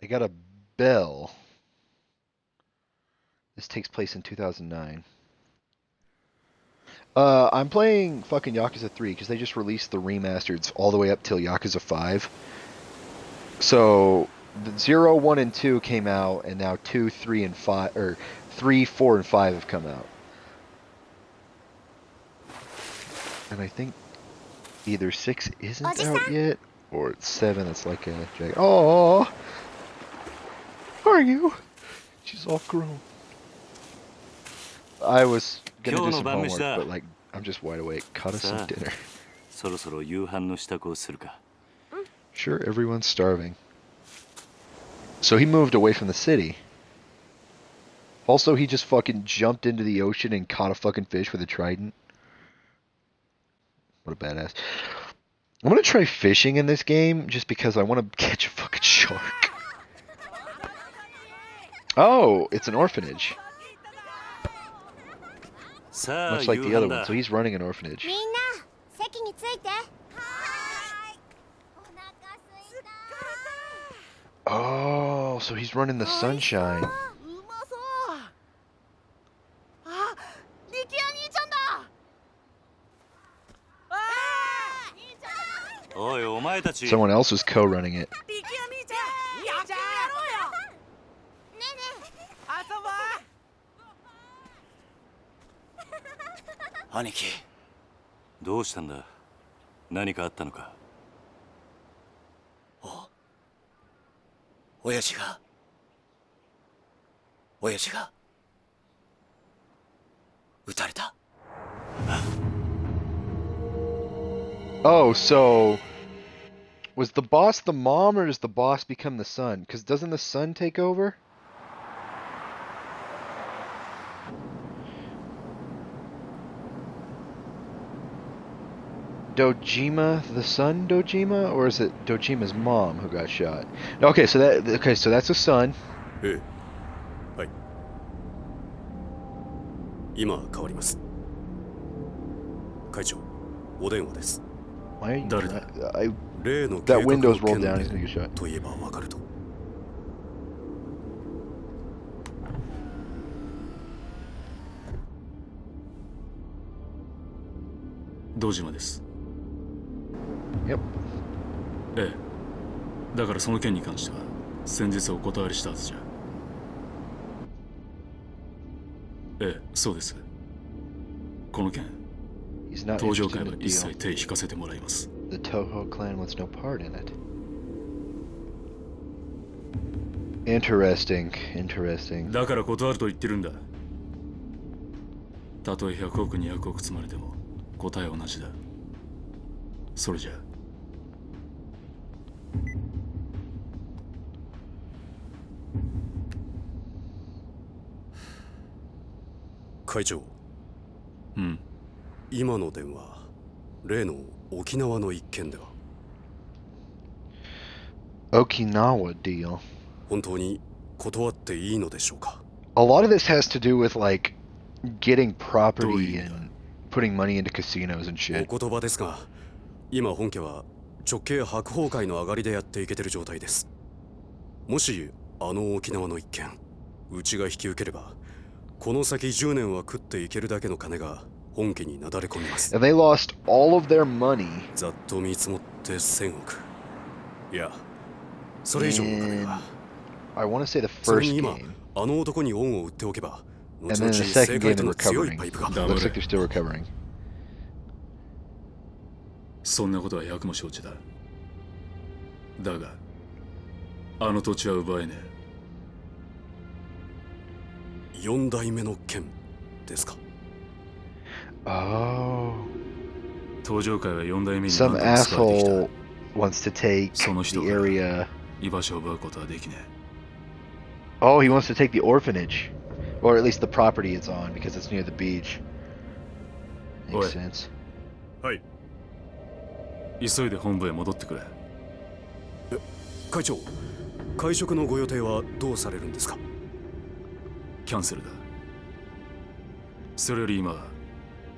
I got a bell. This takes place in 2009. I'm playing fucking Yakuza 3 because they just released the remasters all the way up till Yakuza 5. So, the 0, 1, and 2 came out, and now 2, 3, and 5, or 3, 4, and 5 have come out. And I think either 6 isn't out yet, or it's 7 that's like a jag. Oh, are you? She's all grown. I was gonna do some homework, but like, I'm just wide awake. Cut us some dinner. Sure, everyone's starving. So he moved away from the city. Also, he just fucking jumped into the ocean and caught a fucking fish with a trident. What a badass. I'm gonna try fishing in this game just because I want to catch a fucking shark. Oh, it's an orphanage. Much like the other one, so he's running an orphanage. Oh, so he's running the sunshine. Someone else was co-running it. 兄貴、どうしたんだ？何かあったのか？親父が撃たれた。Oh, so was the boss the mom or does the boss become the son? Because doesn't the son take over? Dojima, the son Dojima, or is it Dojima's mom who got shot? Okay, so that's a son. ええ、はい。今変わります。会長、お電話です。Why? 誰だ？ That window's rolled down. He's gonna get shot. と言えばわかると。堂島です。Yep. ええ。だからその件に関しては先日お断りしたはずじゃ。ええ、そうです。この件、登場会は一切手引かせてもらいます。The Toho clan wants no part in it. Interesting. だから断ると言ってるんだ。たとえ100億200億積まれても答えは同じだ。それじゃあ。会長。うん。今の電話、例の沖縄の一件では。Okinawa deal. 本当に断っていいのでしょうか。A lot of this has to do with like getting property and putting money into casinos and shit. お言葉ですが、今本家は直系白鵬会の上がりでやっていけてる状態です。もしあの沖縄の一件、うちが引き受ければ、この先10年は食っていけるだけの金が本家になだれ込みます。And they lost all of their money. ざっと見積もって1000億。いや、それ以上の金が。I want to say the それ first に今、 game. あの男に恩を売っておけば、 And then the second game they're recovering. パイプが。 Looks like they're still recovering. そんなことは百も承知だ。だが、あの土地は奪えねえ。4代目の剣ですか。Oh. 登場会は4代目に Some 何度も使われてきた。 asshole wants to take その the 人から area. 居場所を奪うことはできねえ。 Oh, he wants to take the orphanage. Or at least the property it's on because it's near the beach. Makes sense. はい。急いで本部へ戻ってくれ。会長、会食のご予定はどうされるんですか？キャンセルだ。それより今、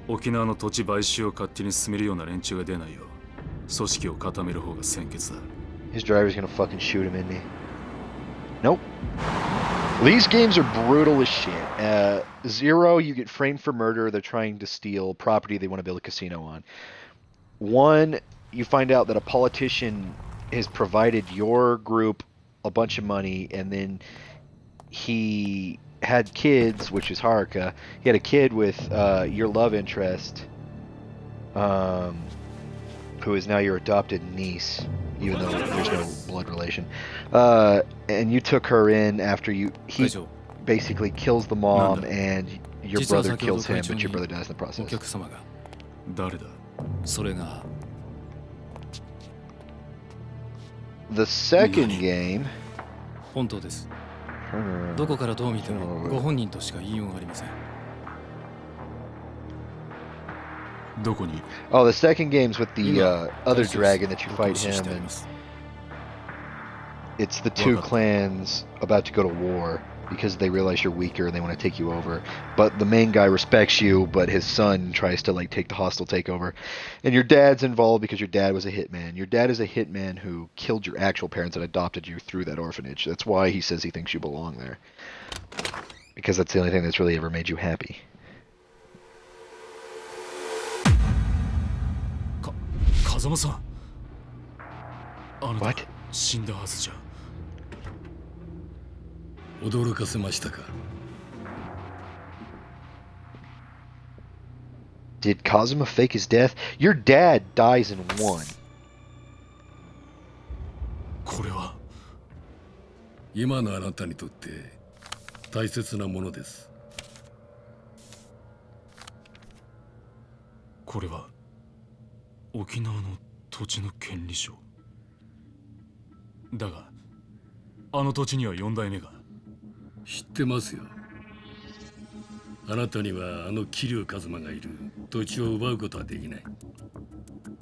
沖縄の土地買収を勝手に進めるような連中が出ないよう、組織を固める方が先決だ。 His driver's gonna fucking shoot him in me. Nope. These games are brutal as shit. 0, you get framed for murder. They're trying to steal property they want to build a casino on. 1, you find out that a politician has provided your group a bunch of money, and then he had kids, which is Haruka. He had a kid with your love interest, who is now your adopted niece, even though there's no blood relation. And you took her in after he basically kills the mom, and your brother kills him, but your brother dies in the process. 誰だ？それが The second game. 本当です。どこからどう見てもご本人としか言いようがありません。どこに？ Oh, the second game's with the other dragon that you fight him, and it's the two clans about to go to war because they realize you're weaker and they want to take you over. But the main guy respects you, but his son tries to like take the hostile takeover. And your dad's involved because your dad was a hitman. Your dad is a hitman who killed your actual parents and adopted you through that orphanage. That's why he says he thinks you belong there. Because that's the only thing that's really ever made you happy. 風間さん。あなた What? 死んだはずじゃ。驚かせましたか。Did Kazuma fake his death? Your dad dies in 1. これは今のあなたにとって大切なものです。これは沖縄の土地の権利書。だがあの土地には4代目が。知ってますよ。あなたにはあの桐生一馬がいる土地を奪うことはできない。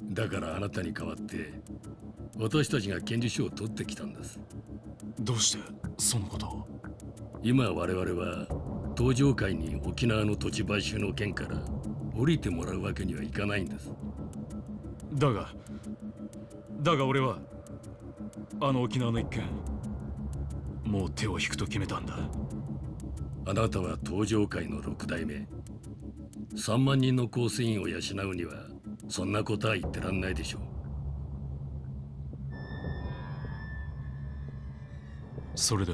だからあなたに代わって私たちが権利書を取ってきたんです。どうしてそのことを？今我々は東上界に沖縄の土地買収の件から降りてもらうわけにはいかないんです。だが俺はあの沖縄の一件もう手を引くと決めたんだ。あなたは東上界の6代目。3万人の構成員を養うにはそんなことは言ってらんないでしょう。それで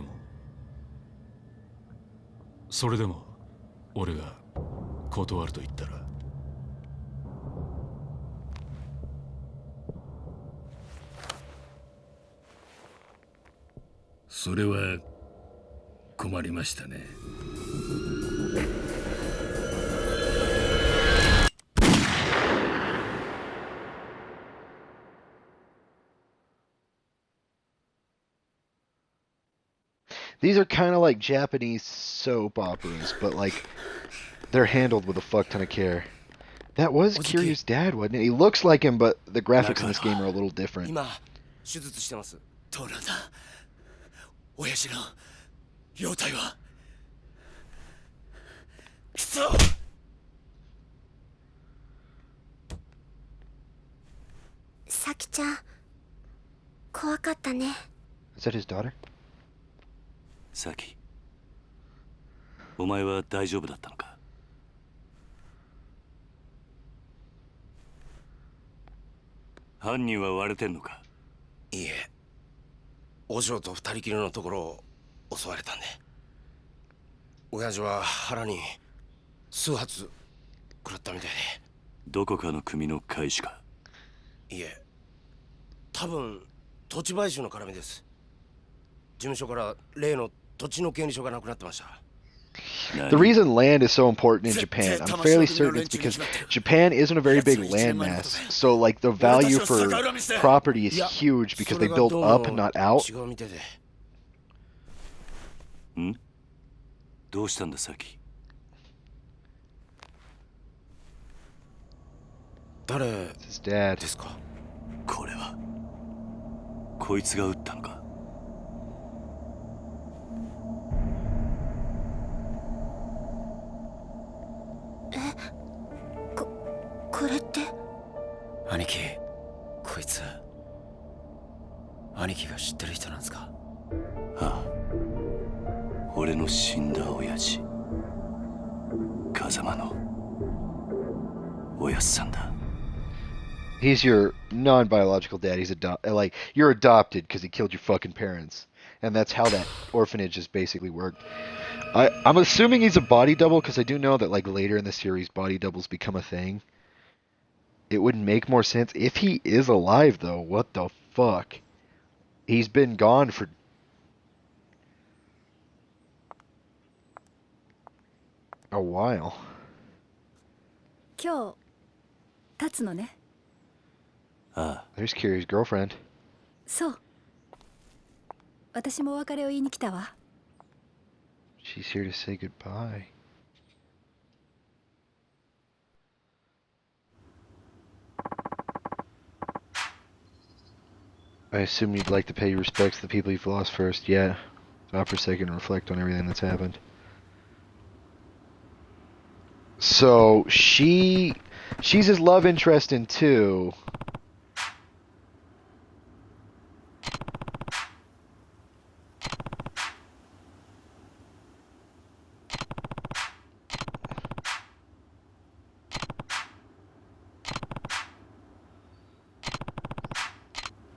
も俺が断ると言ったら。それは困りましたね。These are kind of like Japanese soap operas, but like they're handled with a fuck ton of care. That was Kiryu's dad, wasn't it? He looks like him, but the graphics in this game are a little different. 今手術してます。トラだ。親父の容体は。くそ。さきちゃん、怖かったね。Is that his daughter? サキ、お前は大丈夫だったのか？犯人は割れてんのか？いいえ、お嬢と二人きりのところを襲われたんで。親父は腹に数発食らったみたいで。どこかの組の会士か？いえ、多分土地買収の絡みです。事務所から例の土地の権利書がなくなってました。The reason land is so important in Japan, I'm fairly certain it's because Japan isn't a very big land mass. So like the value for property is huge because they build up and not out. 違うみたいで。ん？どうしたんだサキ？誰 His dad. ですか？これはこいつが撃ったのか？これって。兄貴、こいつ兄貴が知ってる人なんですか？ああ、俺の死んだ親父風間のおやっさんだ。 He's your non-biological dad. Like you're adopted because he killed your fucking parents, and that's how that orphanage has basically worked. I'm assuming he's a body double because I do know that like later in the series, body doubles become a thing. It would make more sense if he is alive, though. What the fuck? He's been gone for a while. 今日立つのね。ああ、 There's Kiryu's girlfriend. そう。私もお別れを言いに来たわ。She's here to say goodbye. I assume you'd like to pay your respects to the people you've lost first. Yeah. Stop for a second and reflect on everything that's happened. So she's his love interest in 2.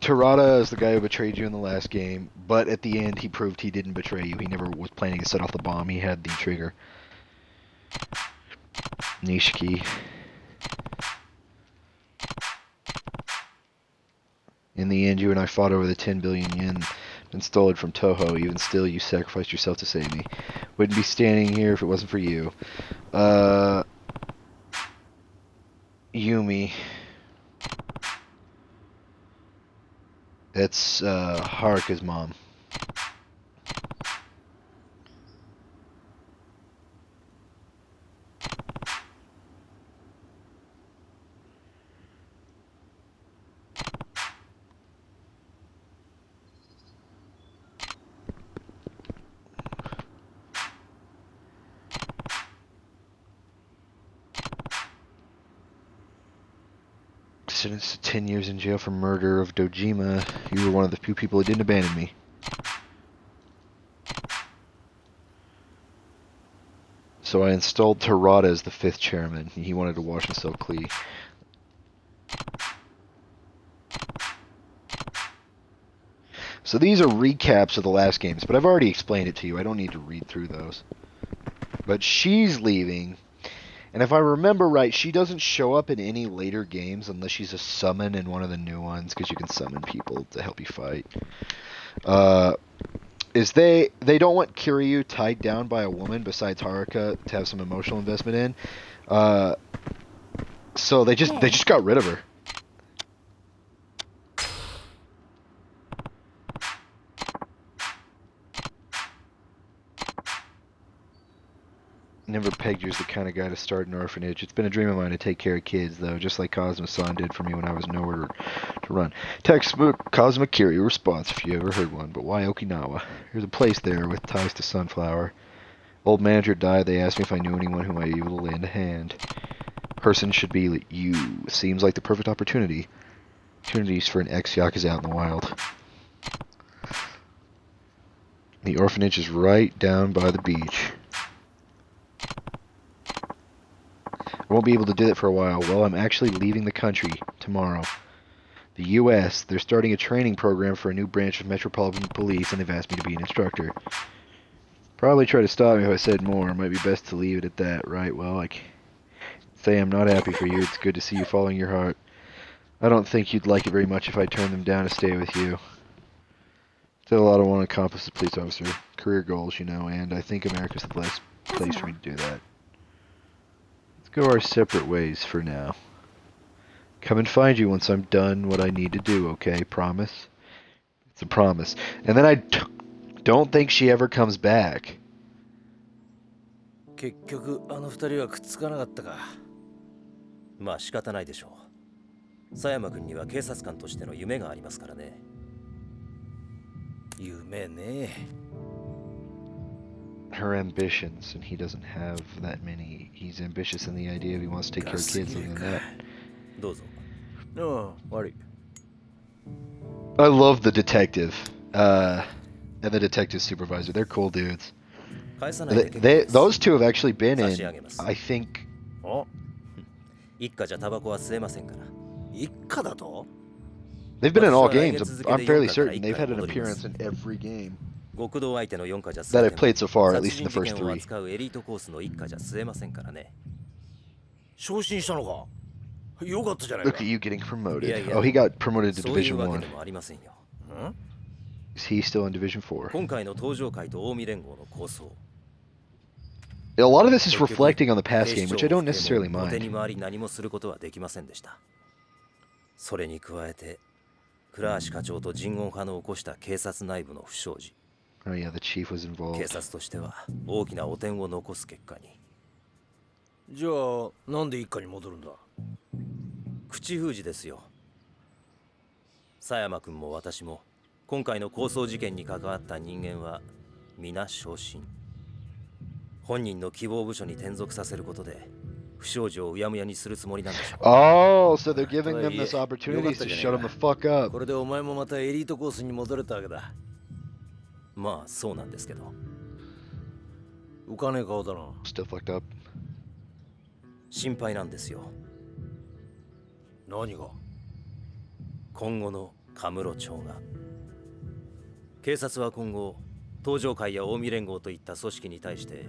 Terada is the guy who betrayed you in the last game, but at the end he proved he didn't betray you. He never was planning to set off the bomb. He had the trigger. Nishiki. In the end, you and I fought over the 10 billion yen and stole it from Toho. Even still, you sacrificed yourself to save me. Wouldn't be standing here if it wasn't for you. Yumi. That's Haruka's mom. Sentenced to 10 years in jail for murder of Dojima. You were one of the few people who didn't abandon me. So I installed Terada as the 5th chairman. He wanted to wash himself clean. So these are recaps of the last games, but I've already explained it to you. I don't need to read through those. But she's leaving. And if I remember right, she doesn't show up in any later games unless she's a summon in one of the new ones, because you can summon people to help you fight. They don't want Kiryu tied down by a woman besides Haruka to have some emotional investment in. So they just got rid of her. Never pegged you as the kind of guy to start an orphanage. It's been a dream of mine to take care of kids, though, just like Cosmo-san did for me when I was nowhere to run. Textbook Cosmo Kiryu response, if you ever heard one. But why Okinawa? There's a place there with ties to Sunflower. Old manager died. They asked me if I knew anyone who might be able to lend a hand. Person should be you. Seems like the perfect opportunity. Opportunities for an ex-Yakuza out in the wild. The orphanage is right down by the beach. I won't be able to do it for a while. Well, I'm actually leaving the country tomorrow. The U.S., they're starting a training program for a new branch of Metropolitan Police, and they've asked me to be an instructor. Probably try to stop me if I said more. It might be best to leave it at that, right? Well, I can't say I'm not happy for you. It's good to see you following your heart. I don't think you'd like it very much if I turned them down to stay with you. Still, I don't want to accomplish as a police officer. Career goals, you know, and I think America's the best place for me to do that. Go our separate ways for now. Come and find you once I'm done what I need to do, okay? Promise? It's a promise. And then I don't think she ever comes back. 結局あの二人はくっつかなかったか。まあ仕方ないでしょう。佐山君には警察官としての夢がありますからね。夢ね。Her ambitions, and he doesn't have that many. He's ambitious in the idea of he wants to take care of kids, other than that. どうぞ。ああ、悪い。I love the detective, and the detective supervisor. They're cool dudes. 返さないで結構です。 Those two have actually been 差し in, 上げます。 I think. お一家じゃタバコは吸えませんから。一家だと？ They've been in all 私は来 games. 月付 I'm で fairly 4家から certain 一 they've 家 had に an 戻りま appearance す。 in every game 極道相手の4家じゃ吸 that え I've ても played so far, at 殺 least in 人 the 事 first 件を 3. 扱うエリートコースの一家じゃ吸えませんからね。昇進したのか？よかったじゃない Look か。 at you getting いや promoted. いや、 Oh, he got promoted to そういう Division わけ 1. でもありませんよ。 Is he still in Division 4? 今回の登場会と近江連合の構想。 A lot of this is 結局 reflecting on the past 警視 game, 庁 which I も don't 府警も necessarily 後手に mind. 回り何もすることはできませんでした。それに加えて倉橋課長と人言派の起こした警察内部の不祥事。 Oh yeah, the chief was 警 involved. 察としては大きな汚点を残す結果に。じゃあなんで一家に戻るんだ？口封じですよ。佐山君も私も今回の抗争事件に関わった人間は皆昇進。本人の希望部署に転属させることで不祥事をうやむやにするつもりなんでしょう。 Oh, so they're giving them this opportunity to shut him the fuck up. これでお前もまたエリートコースに戻れたわけだ。まあそうなんですけど、浮かねえ顔だな。 Still fucked up. 心配なんですよ。何が？今後のカムロ町が。警察は今後東上会や近江連合といった組織に対して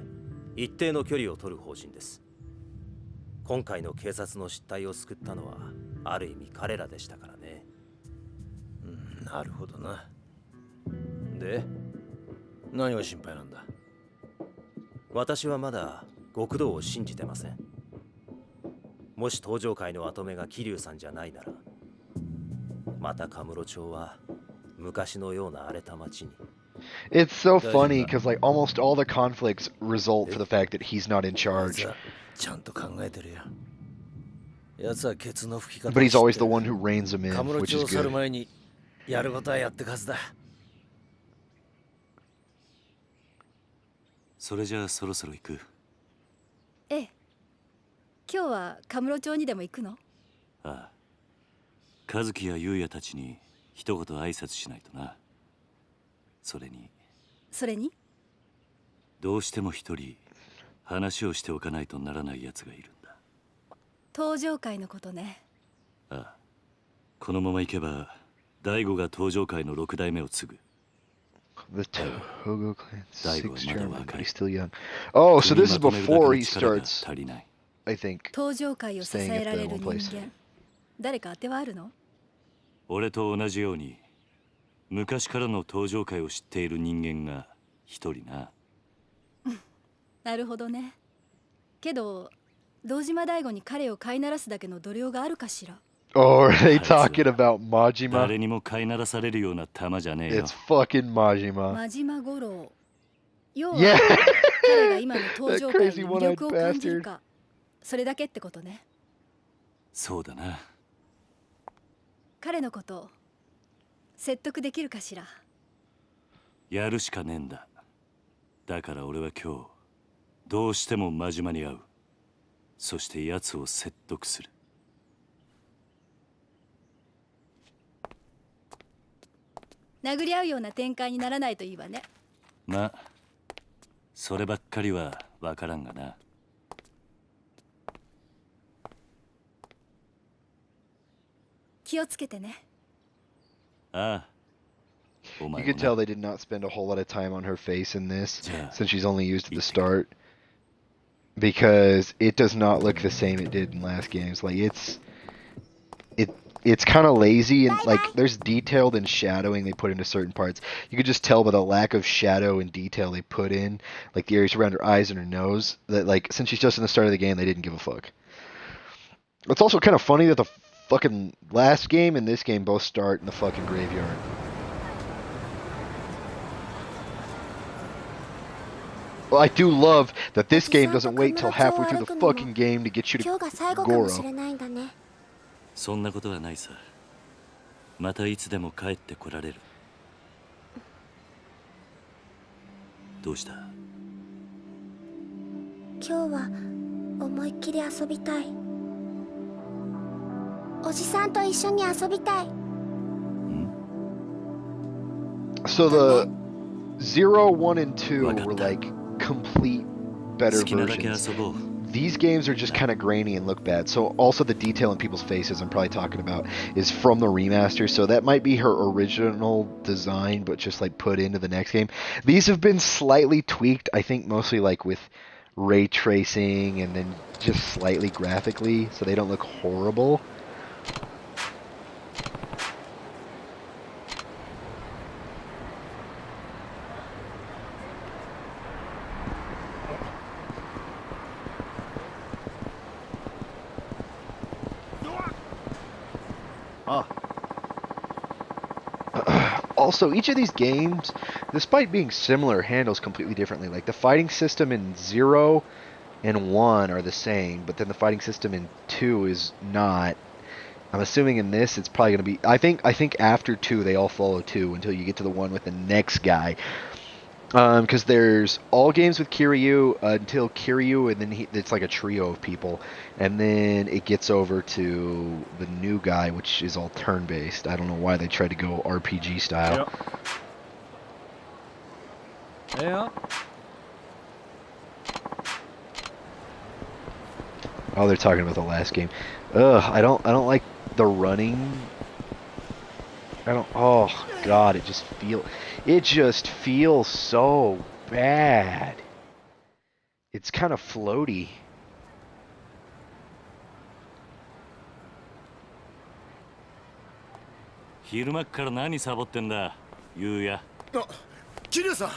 一定の距離を取る方針です。今回の警察の失態を救ったのはある意味彼らでしたからね。なるほどな。で、何が心配なんだ？私はまだ極道を信じてません。もし東上会の跡目が桐生さんじゃないなら、またカムロ町は昔のような荒れた町に。 It's so funny because like almost all the conflicts result for the fact that he's not in やつ charge, はちゃんと考えてるよ。やつはケツの吹き方を but he's 知っ always て the る。 one who reins him in, カムロ which 町 is を去る good. 前にやることはやってくはずだ。それじゃあそろそろ行く。ええ。今日はカムロ町にでも行くの？ああ、和樹や優也たちに一言挨拶しないとな。それにそれに？どうしても一人話をしておかないとならない奴がいるんだ。登場会のことね。ああ、このまま行けば大悟が登場会の6代目を継ぐ。 The Togo clan's Daigo sixth is German, mother, but he's still young. Oh, so this is 組みまとめるだけ before の he 力が starts, 足りない。 I think. 登場会を支えられる Staying at 人 that one place. 間。誰か当てはあるの？俺と同じように昔からの登場会を知っている人間が一人な。なるほどね。けど堂島大吾に彼を飼いならすだけの度量があるかしら。 Oh, are they talking about Majima? 誰にも飼いならされるような玉じゃねえよ。 It's fucking Majima. 真島五郎。要は Yeah. 彼が今の登場会に That crazy 魅力を one-eyed 感じるか、それだけってことね。そうだな。彼のこと説得できるかしら。やるしかねえんだ。だから俺は今日どうしても真島に会う。そして奴を説得する。殴り合うような展開にならないといいわね。まあそればっかりは分からんがな。気をつけてね。ああ、お You 前 could も tell な。 they did not spend a whole lot of time on her face in this, Yeah. since she's only used at the start. Because it does not look the same it did in last games. Like it's kind of lazy and like there's detailed and shadowing they put into certain parts. You could just tell by the lack of shadow and detail they put in, like the areas around her eyes and her nose, that like since she's just in the start of the game, they didn't give a fuck. It's also kind of funny that the fucking last game and this game both start in the fucking graveyard. Well, I do love that this game doesn't wait till halfway through the fucking game to get you 今 to 日が最後かもしれ Goro. ないんだね。そんなことはないさ。またいつでも帰ってこられる。どうした？今日は思いっきり遊びたい。おじさんと一緒に遊びたい。 So the 0, 1, and 2 were like complete better 好きなだけ versions. 遊ぼう These games are just kind of grainy and look bad. So also the detail in people's faces I'm probably talking about is from the remaster. So that might be her original design, but just like put into the next game. These have been slightly tweaked, I think mostly like with ray tracing and then just slightly graphically, so they don't look horrible. Also, each of these games, despite being similar, handles completely differently. Like the fighting system in 0 and 1 are the same, but then the fighting system in 2 is not. I'm assuming in this it's probably going to be. I think after 2 they all follow 2 until you get to the one with the next guy. Because there's all games with Kiryu until Kiryu, and then it's like a trio of people, and then it gets over to the new guy, which is all turn-based. I don't know why they tried to go RPG style. Yeah. Oh, they're talking about the last game. Ugh, I don't like the running. Oh God, it just feels so bad. It's kind of floaty. Kiryuさん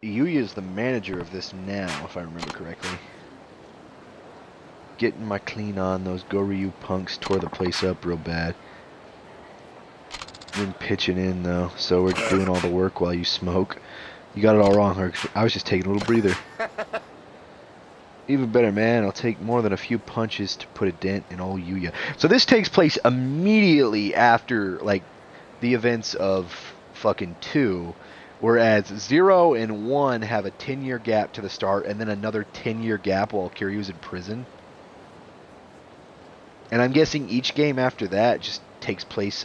Yuya is the manager of this now, if I remember correctly. Getting my clean on. Those Goryu punks tore the place up real bad. Been pitching in though, so we're doing all the work while you smoke. You got it all wrong, Herc. I was just taking a little breather. Even better, man. I'll take more than a few punches to put a dent in old Yuya. So this takes place immediately after, like, the events of fucking 2, whereas 0 and 1 have a 10-year gap to the start, and then another 10-year gap while Kiryu's in prison. And I'm guessing each game after that just takes place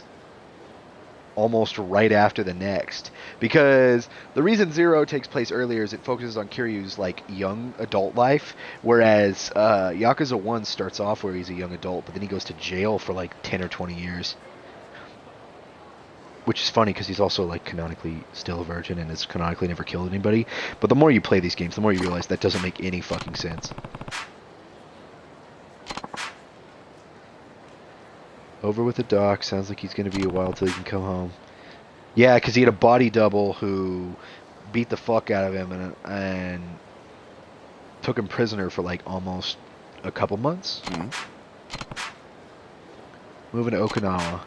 almost right after the next, because the reason 0 takes place earlier is it focuses on Kiryu's like young adult life, whereas Yakuza 1 starts off where he's a young adult, but then he goes to jail for like 10 or 20 years, which is funny because he's also like canonically still a virgin and has canonically never killed anybody. But the more you play these games, the more you realize that doesn't make any fucking sense. Over with the doc. Sounds like he's going to be a while till he can come home. Yeah, because he had a body double who beat the fuck out of him and took him prisoner for like almost a couple months. Mm-hmm. Moving to Okinawa.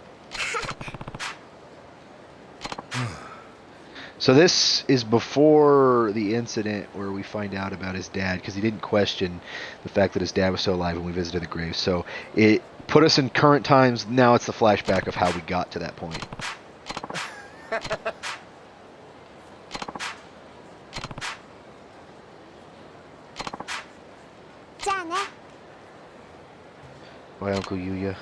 So this is before the incident where we find out about his dad, because he didn't question the fact that his dad was still alive when we visited the grave. So it put us in current times. Now it's the flashback of how we got to that point. Bye, Uncle Yuya.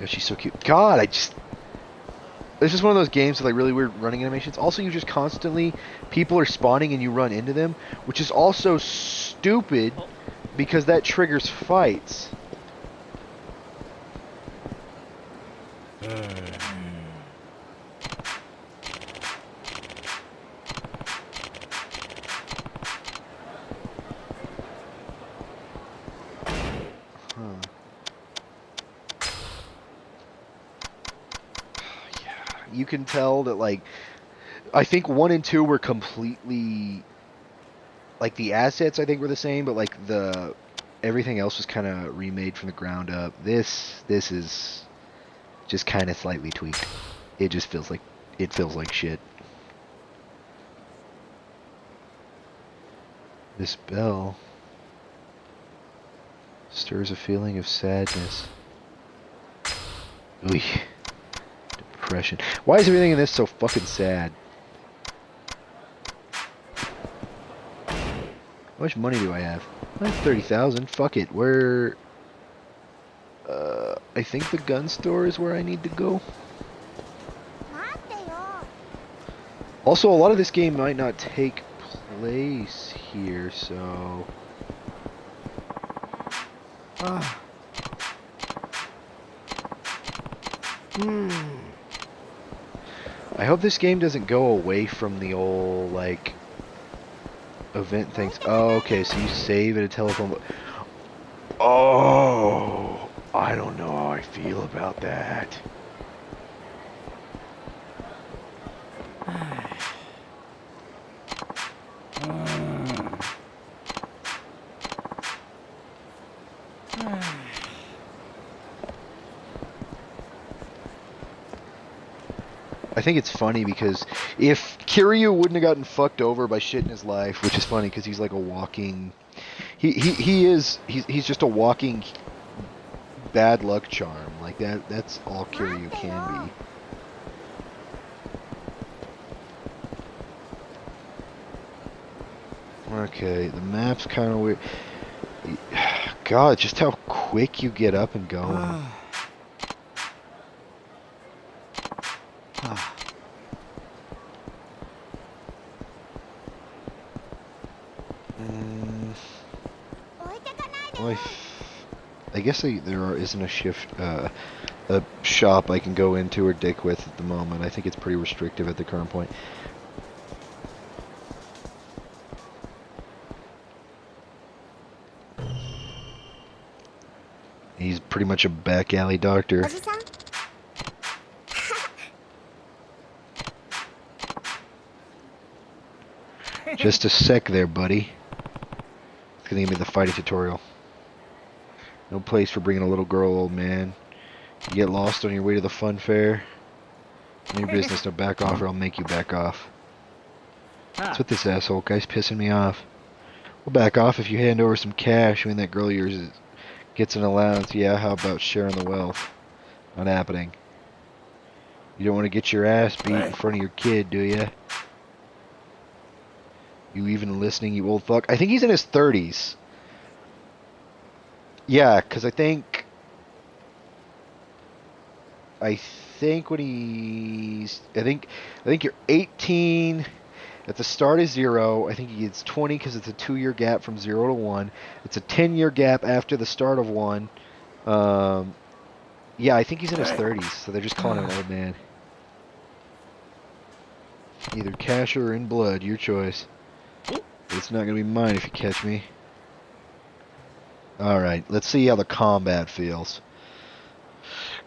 Yeah, she's so cute. God, it's just one of those games with like really weird running animations. Also, you just constantly, people are spawning and you run into them, which is also stupid because that triggers fights. You can tell that, like, I think 1 and 2 were completely, like, the assets I think were the same, but like everything else was kind of remade from the ground up. This is just kind of slightly tweaked. It just feels like shit. This bell stirs a feeling of sadness. Oy. Depression. Why is everything in this so fucking sad? How much money do I have? I have 30,000. Fuck it. I think the gun store is where I need to go. 待ってよ。 Also, a lot of this game might not take place here, so... I hope this game doesn't go away from the old, like, event things. Oh, okay, so you save at a telephone... Oh, I don't know how I feel about that. I think it's funny because if Kiryu wouldn't have gotten fucked over by shit in his life, which is funny because he's like a walking, he's just a walking bad luck charm. Like that's all Kiryu can be. Okay, the map's kind of weird. God, just how quick you get up and going. Well, I guess there isn't a a shop I can go into or dick with at the moment. I think it's pretty restrictive at the current point. He's pretty much a back alley doctor. おじさん Just a sec there, buddy. It's gonna give me the fighting tutorial. No place for bringing a little girl, old man. You get lost on your way to the fun fair. None of your business, no back off or I'll make you back off. That's what this asshole guy's pissing me off. We'll back off if you hand over some cash when that girl of yours gets an allowance. Yeah, how about sharing the wealth? Not happening. You don't want to get your ass beat in front of your kid, do you? You even listening, you old fuck? I think he's in his 30s. Yeah, because I think when he's... I think you're 18 at the start of 0. I think he gets 20 because it's a 2-year gap from 0 to 1. It's a 10-year gap after the start of 1. Yeah, I think he's in his 30s, so they're just calling him an old man. Either cash or in blood, your choice. It's not going to be mine if you catch me. Alright, let's see how the combat feels.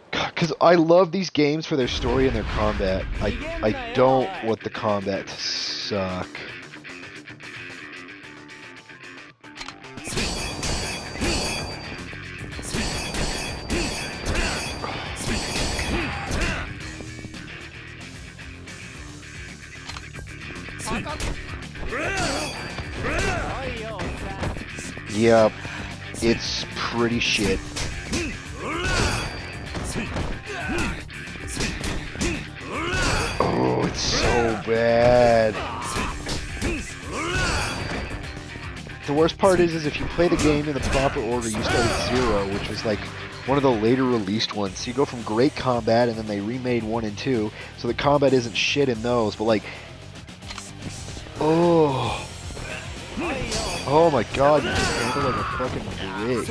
Because I love these games for their story and their combat. I don't want the combat to suck. Yep, it's pretty shit. Oh, it's so bad. The worst part is if you play the game in the proper order, you start at 0, which was like one of the later released ones. So you go from great combat, and then they remade 1 and 2, so the combat isn't shit in those, but like, oh my god, you just handle like a fucking brick.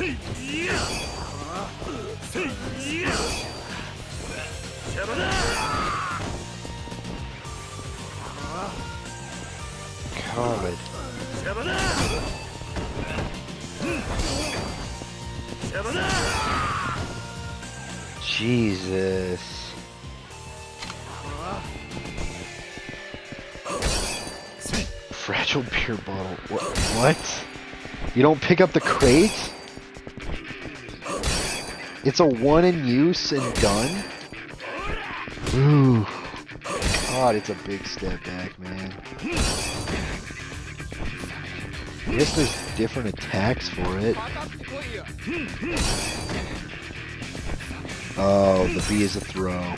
God. Jesus. Fragile beer bottle. What? You don't pick up the crate? It's a 1 in use and done? Ooh. God, it's a big step back, man. I guess there's different attacks for it. Oh, the B is a throw.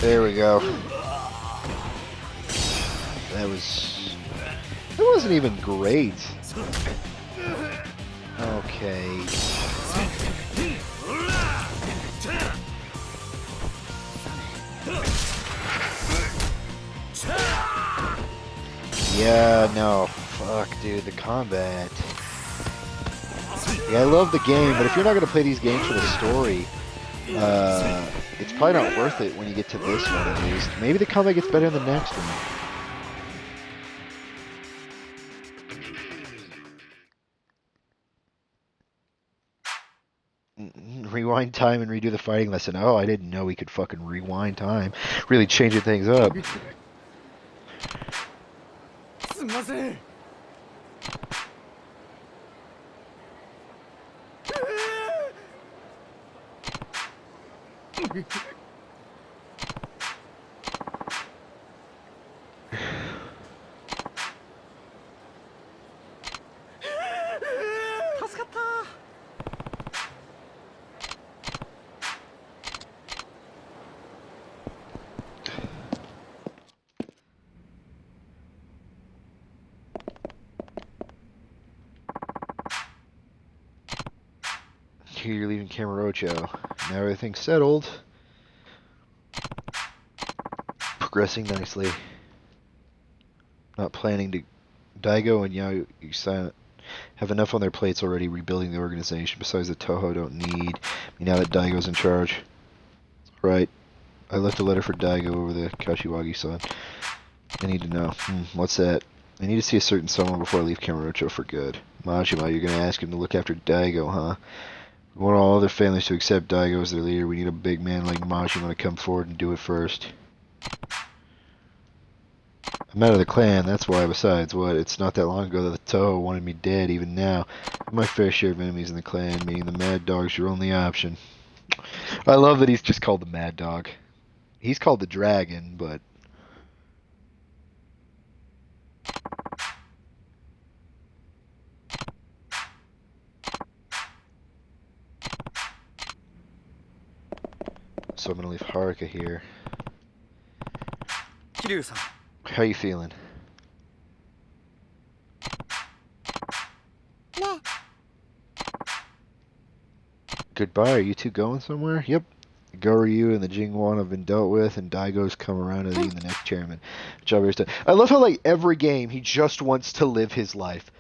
There we go. That wasn't even great. Okay. Yeah, no. Fuck, dude, the combat. Yeah, I love the game, but if you're not gonna play these games for the story, it's probably not worth it when you get to this one at least. Maybe the combat gets better in the next one. Rewind time and redo the fighting lesson. Oh, I didn't know we could fucking rewind time. Really changing things up. Here you're leaving Kamurocho. Now everything's settled. Progressing nicely. Not planning to... Daigo and Yao have enough on their plates already rebuilding the organization. Besides, the Toho don't need me now that Daigo's in charge. Right. I left a letter for Daigo over the Kashiwagi-san. I need to know. What's that? I need to see a certain someone before I leave Kamurocho for good. Majima, you're going to ask him to look after Daigo, huh? We want all other families to accept Daigo as their leader. We need a big man like Majima to come forward and do it first. I'm out of the clan, that's why. Besides, what? It's not that long ago that the Toho wanted me dead. Even now, I have my fair share of enemies in the clan, meaning the Mad Dog's your only option. I love that he's just called the Mad Dog. He's called the Dragon, but... So I'm gonna leave Haruka here. Kiryu-san. How you feeling? Ne. Goodbye, are you two going somewhere? Yep. Goryu and the Jingwan have been dealt with, and Daigo's come around to being the next chairman. Job here. I love how, like, every game, he just wants to live his life.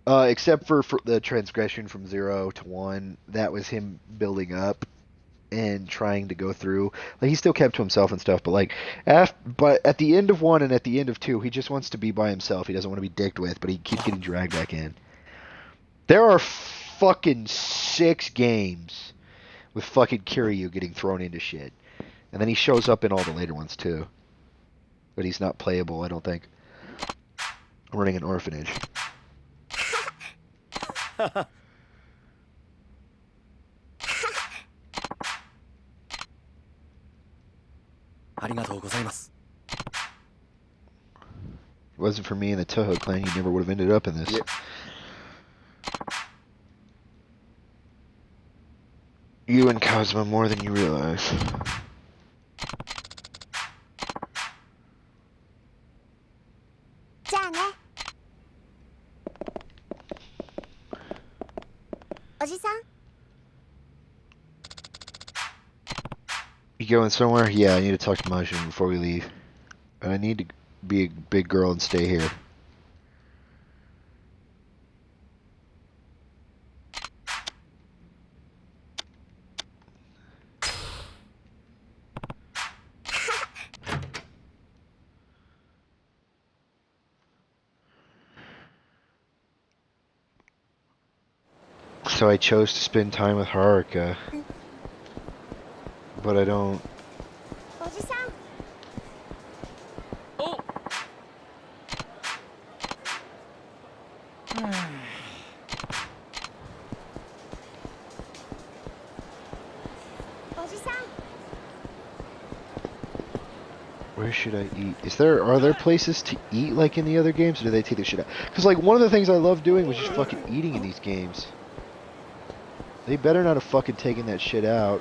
Except for the transgression from 0 to 1. That was him building up and trying to go through. Like, he still kept to himself and stuff, but, like, but at the end of 1 and at the end of 2, he just wants to be by himself. He doesn't want to be dicked with, but he keeps getting dragged back in. There are fucking 6 games with fucking Kiryu getting thrown into shit. And then he shows up in all the later ones, too. But he's not playable, I don't think. I'm running an orphanage. Arigatou If it wasn't for me and the Toho clan, you never would have ended up in this. Yep. You and Kazuma more than you realize. You going somewhere? Yeah, I need to talk to Majin before we leave. And I need to be a big girl and stay here. So I chose to spend time with Haruka. But I don't... Where should I eat? Are there places to eat like in the other games, or do they take the shit out? Because, like, one of the things I love doing was just fucking eating in these games. They better not have fucking taken that shit out.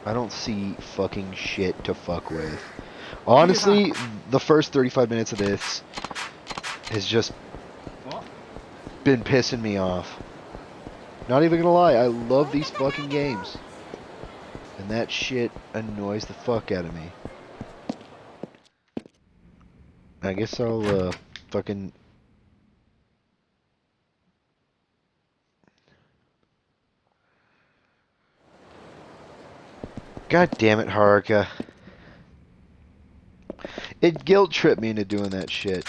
I don't see fucking shit to fuck with. Honestly, the first 35 minutes of this has just been pissing me off. Not even gonna lie, I love these fucking games. And that shit annoys the fuck out of me. I guess I'll, fucking... God damn it, Haruka. It guilt tripped me into doing that shit.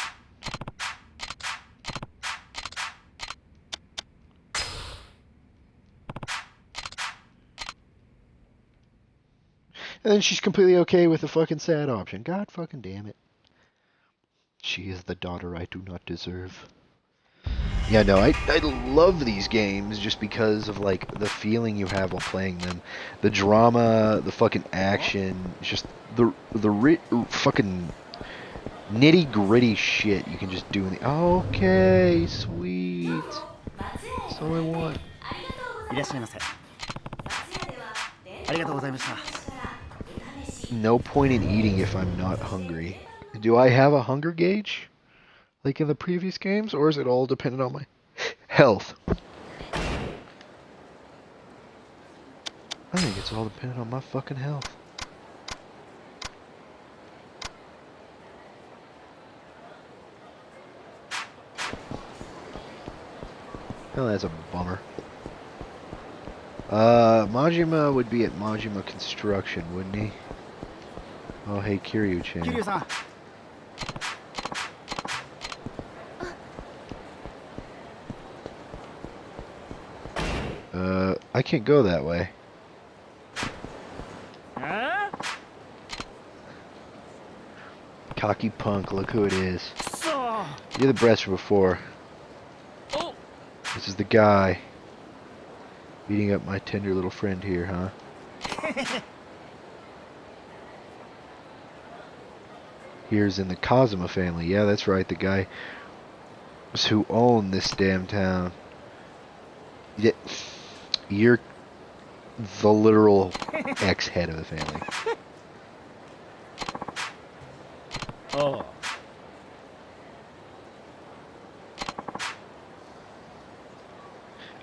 And then she's completely okay with the fucking sad option. God fucking damn it. She is the daughter I do not deserve. Yeah, no, I love these games just because of, like, the feeling you have while playing them. The drama, the fucking action, just the fucking nitty-gritty shit you can just do in the... Okay, sweet. That's all I want. No point in eating if I'm not hungry. Do I have a hunger gauge? Like in the previous games? Or is it all dependent on my health? I think it's all dependent on my fucking health. Oh, that's a bummer. Majima would be at Majima Construction, wouldn't he? Oh, hey, Kiryu-chan. Kiryu-san. I can't go that way. Cocky punk, look who it is. You're the breast from before. This is the guy beating up my tender little friend here, huh? Here's in the Kazuma family. Yeah, that's right, the guy who owned this damn town. Yeah, you're the literal ex-head of the family. Oh.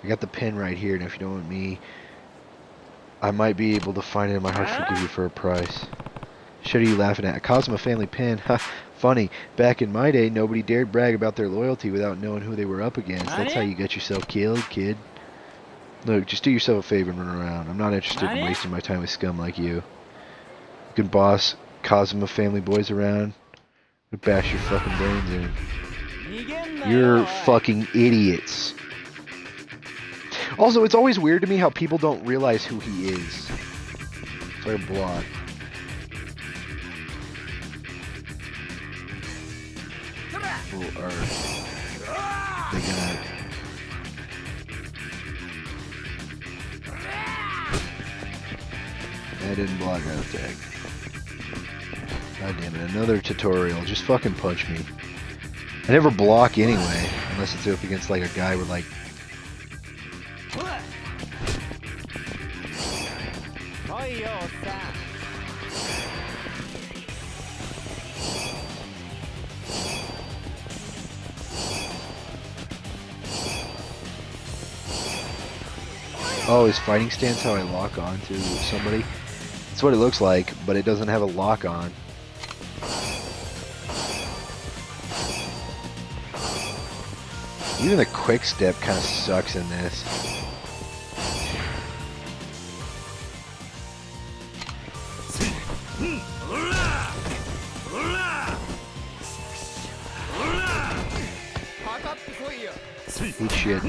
I got the pen right here, and if you don't want me, I might be able to find it in my heart to give you for a price. Shit are you laughing at? A Kazuma family pen? Ha, funny. Back in my day, nobody dared brag about their loyalty without knowing who they were up against. That's how you get yourself killed, kid. Look, just do yourself a favor and run around. I'm not interested in wasting my time with scum like you. You can boss Kazuma family boys around and bash your fucking brains in. You're fucking idiots. Also, it's always weird to me how people don't realize who he is. It's like a block. Little earth. They got... I didn't block that attack. God damn it, another tutorial. Just fucking punch me. I never block anyway, unless it's up against like a guy with like... Oh, his fighting stance, how I lock on to somebody. That's what it looks like, but it doesn't have a lock on. Even the quick step kind of sucks in this. Eat shit.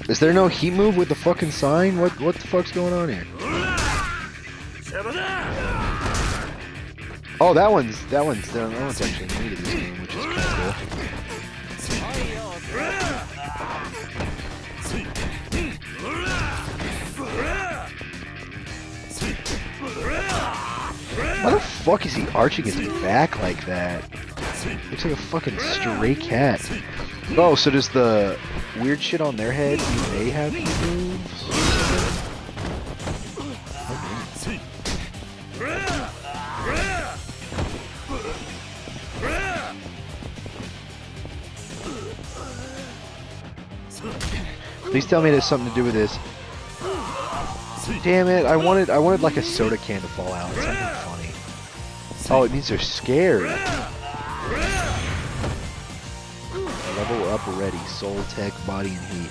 Is there no heat move with the fucking sign? What the fuck's going on here? Oh, that one's actually new to this game, which is kind of cool. fuck is he arching his back like that? Looks like a fucking stray cat. Oh, so does the weird shit on their head mean they have heat moves? Please tell me it has something to do with this. Damn it! I wanted like a soda can to fall out. Something funny. Oh, it means they're scared. Level up already. Soul, tech, body, and heat.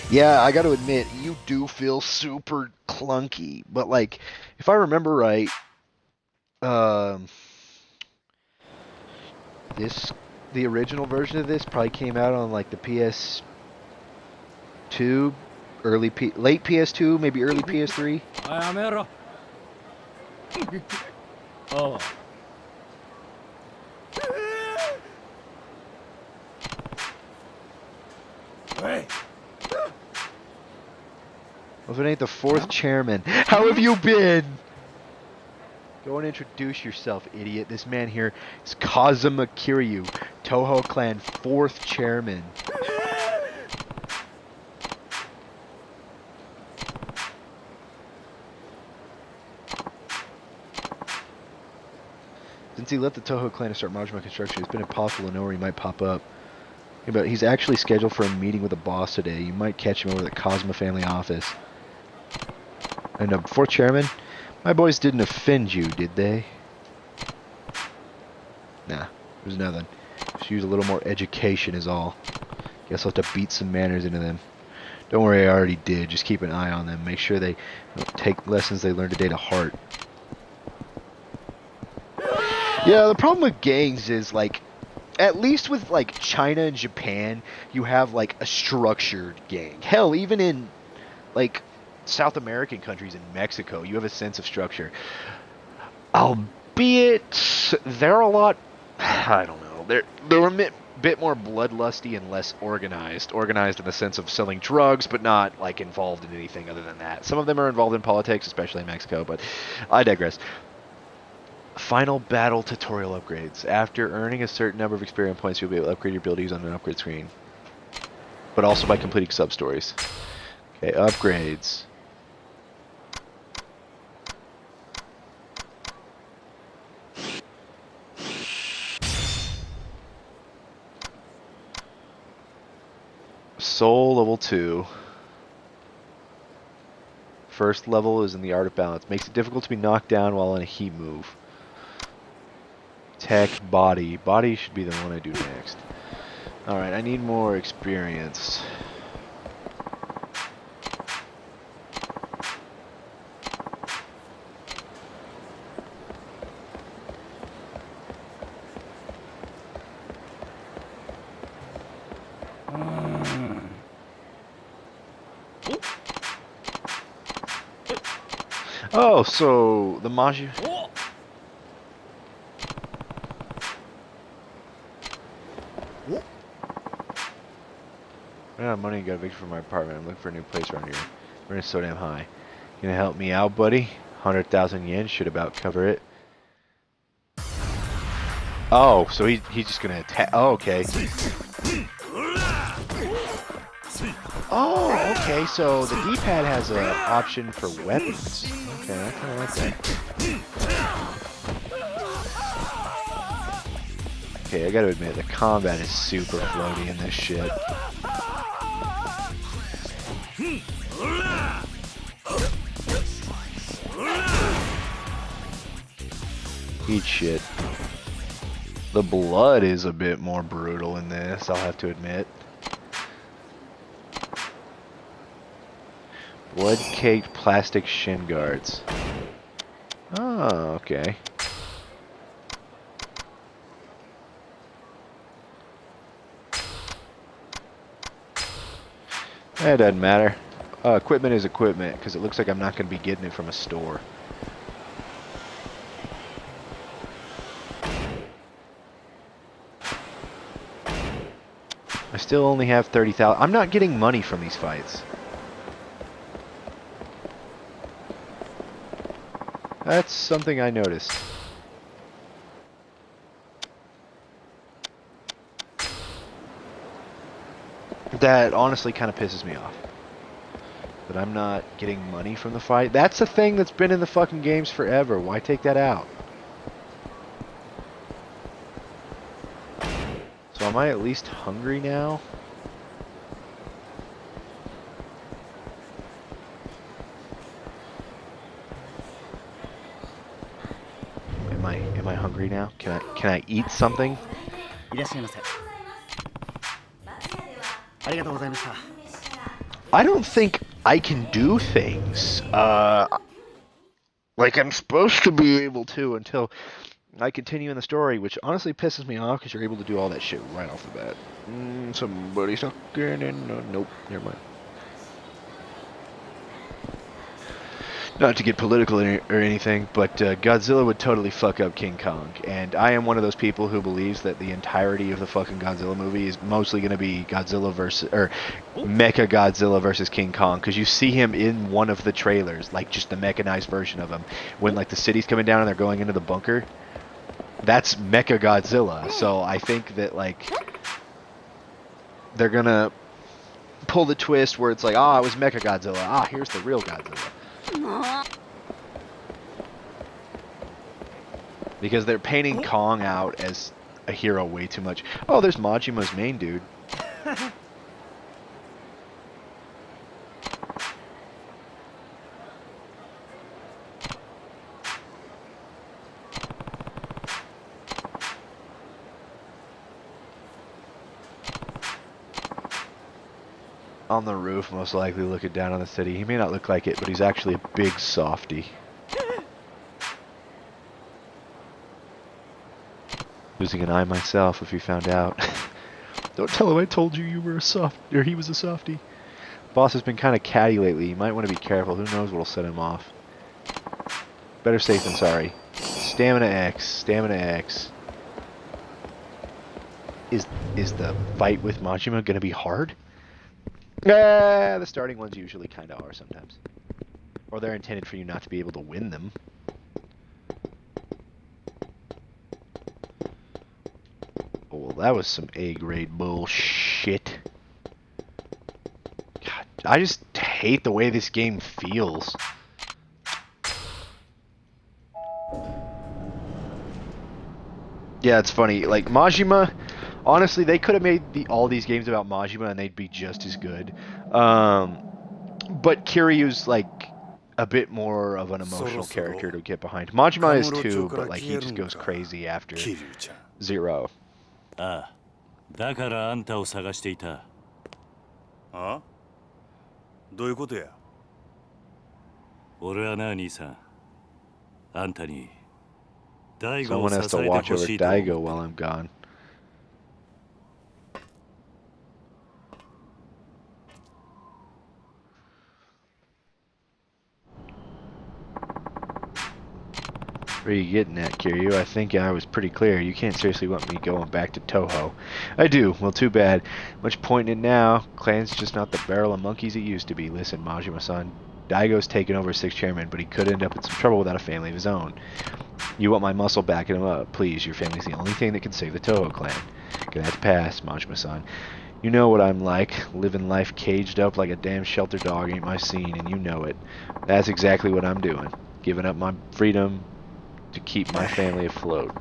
Yeah, I got to admit, you do feel super clunky. But like, if I remember right, the original version of this probably came out on like the PS2, late PS2, maybe early PS3. やめろ。おう。Well, if it ain't the fourth chairman, how have you been? Go and introduce yourself, idiot. This man here is Kazuma Kiryu, Toho Clan 4th chairman. Since he left the Toho Clan to start Majima construction, it's been impossible to know where he might pop up. Yeah, but he's actually scheduled for a meeting with the boss today. You might catch him over at the Kazuma family office. And before chairman, my boys didn't offend you, did they? Nah, there's nothing. Just use a little more education is all. Guess I'll have to beat some manners into them. Don't worry, I already did. Just keep an eye on them. Make sure they take lessons they learned today to heart. Yeah, the problem with gangs is, like, at least with, like, China and Japan, you have, like, a structured gang. Hell, even in, like, South American countries in Mexico, you have a sense of structure. Albeit, they're a lot, I don't know, they're a bit more bloodlusty and less organized. Organized in the sense of selling drugs, but not, like, involved in anything other than that. Some of them are involved in politics, especially in Mexico, but I digress. Final battle tutorial upgrades. After earning a certain number of experience points, you'll be able to upgrade your abilities on an upgrade screen. But also by completing sub-stories. Okay, upgrades. Soul level 2. First level is in the Art of Balance. Makes it difficult to be knocked down while in a heat move. Tech, body. Body should be the one I do next. Alright, I need more experience. Oh, so the Maji... I don't have money to get a victory for my apartment. I'm looking for a new place around here. Rent is so damn high. You gonna help me out, buddy? 100,000 yen should about cover it. Oh, so he's just gonna attack. Oh, okay. Oh, okay. So the D-pad has an option for weapons. Okay, I kind of like that. Okay, I gotta admit, the combat is super floaty in this shit. Eat shit. The blood is a bit more brutal in this, I'll have to admit. Blood-caked plastic shin guards. Oh, okay. It doesn't matter. Equipment is equipment, because it looks like I'm not going to be getting it from a store. I still only have 30,000. I'm not getting money from these fights. That's something I noticed. That honestly kind of pisses me off. That I'm not getting money from the fight. That's a thing that's been in the fucking games forever. Why take that out? So am I at least hungry now? Am I hungry now? Can I eat something? I don't think I can do things like I'm supposed to be able to until I continue in the story, which honestly pisses me off because you're able to do all that shit right off the bat. Somebody's not getting in. No, nope, never mind. Not to get political or anything, but Godzilla would totally fuck up King Kong. And I am one of those people who believes that the entirety of the fucking Godzilla movie is mostly going to be Godzilla versus, or Mecha Godzilla versus King Kong. Because you see him in one of the trailers, like just the mechanized version of him. When like the city's coming down and they're going into the bunker. That's Mecha Godzilla. So I think that like they're going to pull the twist where it's like, it was Mecha Godzilla. Here's the real Godzilla. Because they're painting Kong out as a hero way too much. Oh, there's Majima's main dude. On the roof, most likely looking down on the city. He may not look like it, but he's actually a big softy. Losing an eye myself if he found out. Don't tell him I told you you were a soft, or he was a softy. Boss has been kind of catty lately. You might want to be careful. Who knows what'll set him off. Better safe than sorry. Stamina X. Stamina X. Is the fight with Majima gonna be hard? The starting ones usually kind of are sometimes. Or they're intended for you not to be able to win them. Oh, well, that was some A-grade bullshit. God, I just hate the way this game feels. Yeah, it's funny. Like, Majima... Honestly, they could have made all these games about Majima and they'd be just as good. But Kiryu's like a bit more of an emotional character to get behind. Majima is too, but like he just goes crazy after Zero. ああ、だからあんたを探していた。あ？どういうことや？俺はな、兄さん。あんたに大悟 Someone を支 has to えて watch ほ over しいと思って。 Daigo while I'm gone. Where are you getting at, Kiryu? I think I was pretty clear. You can't seriously want me going back to Toho. I do. Well, too bad. Much point in it now. Clan's just not the barrel of monkeys it used to be. Listen, Majima-san. Daigo's taken over as 6th chairman, but he could end up in some trouble without a family of his own. You want my muscle backing him up. Please, your family's the only thing that can save the Toho clan. Gonna have to pass, Majima-san. You know what I'm like. Living life caged up like a damn shelter dog ain't my scene, and you know it. That's exactly what I'm doing. Giving up my freedom to keep my family afloat.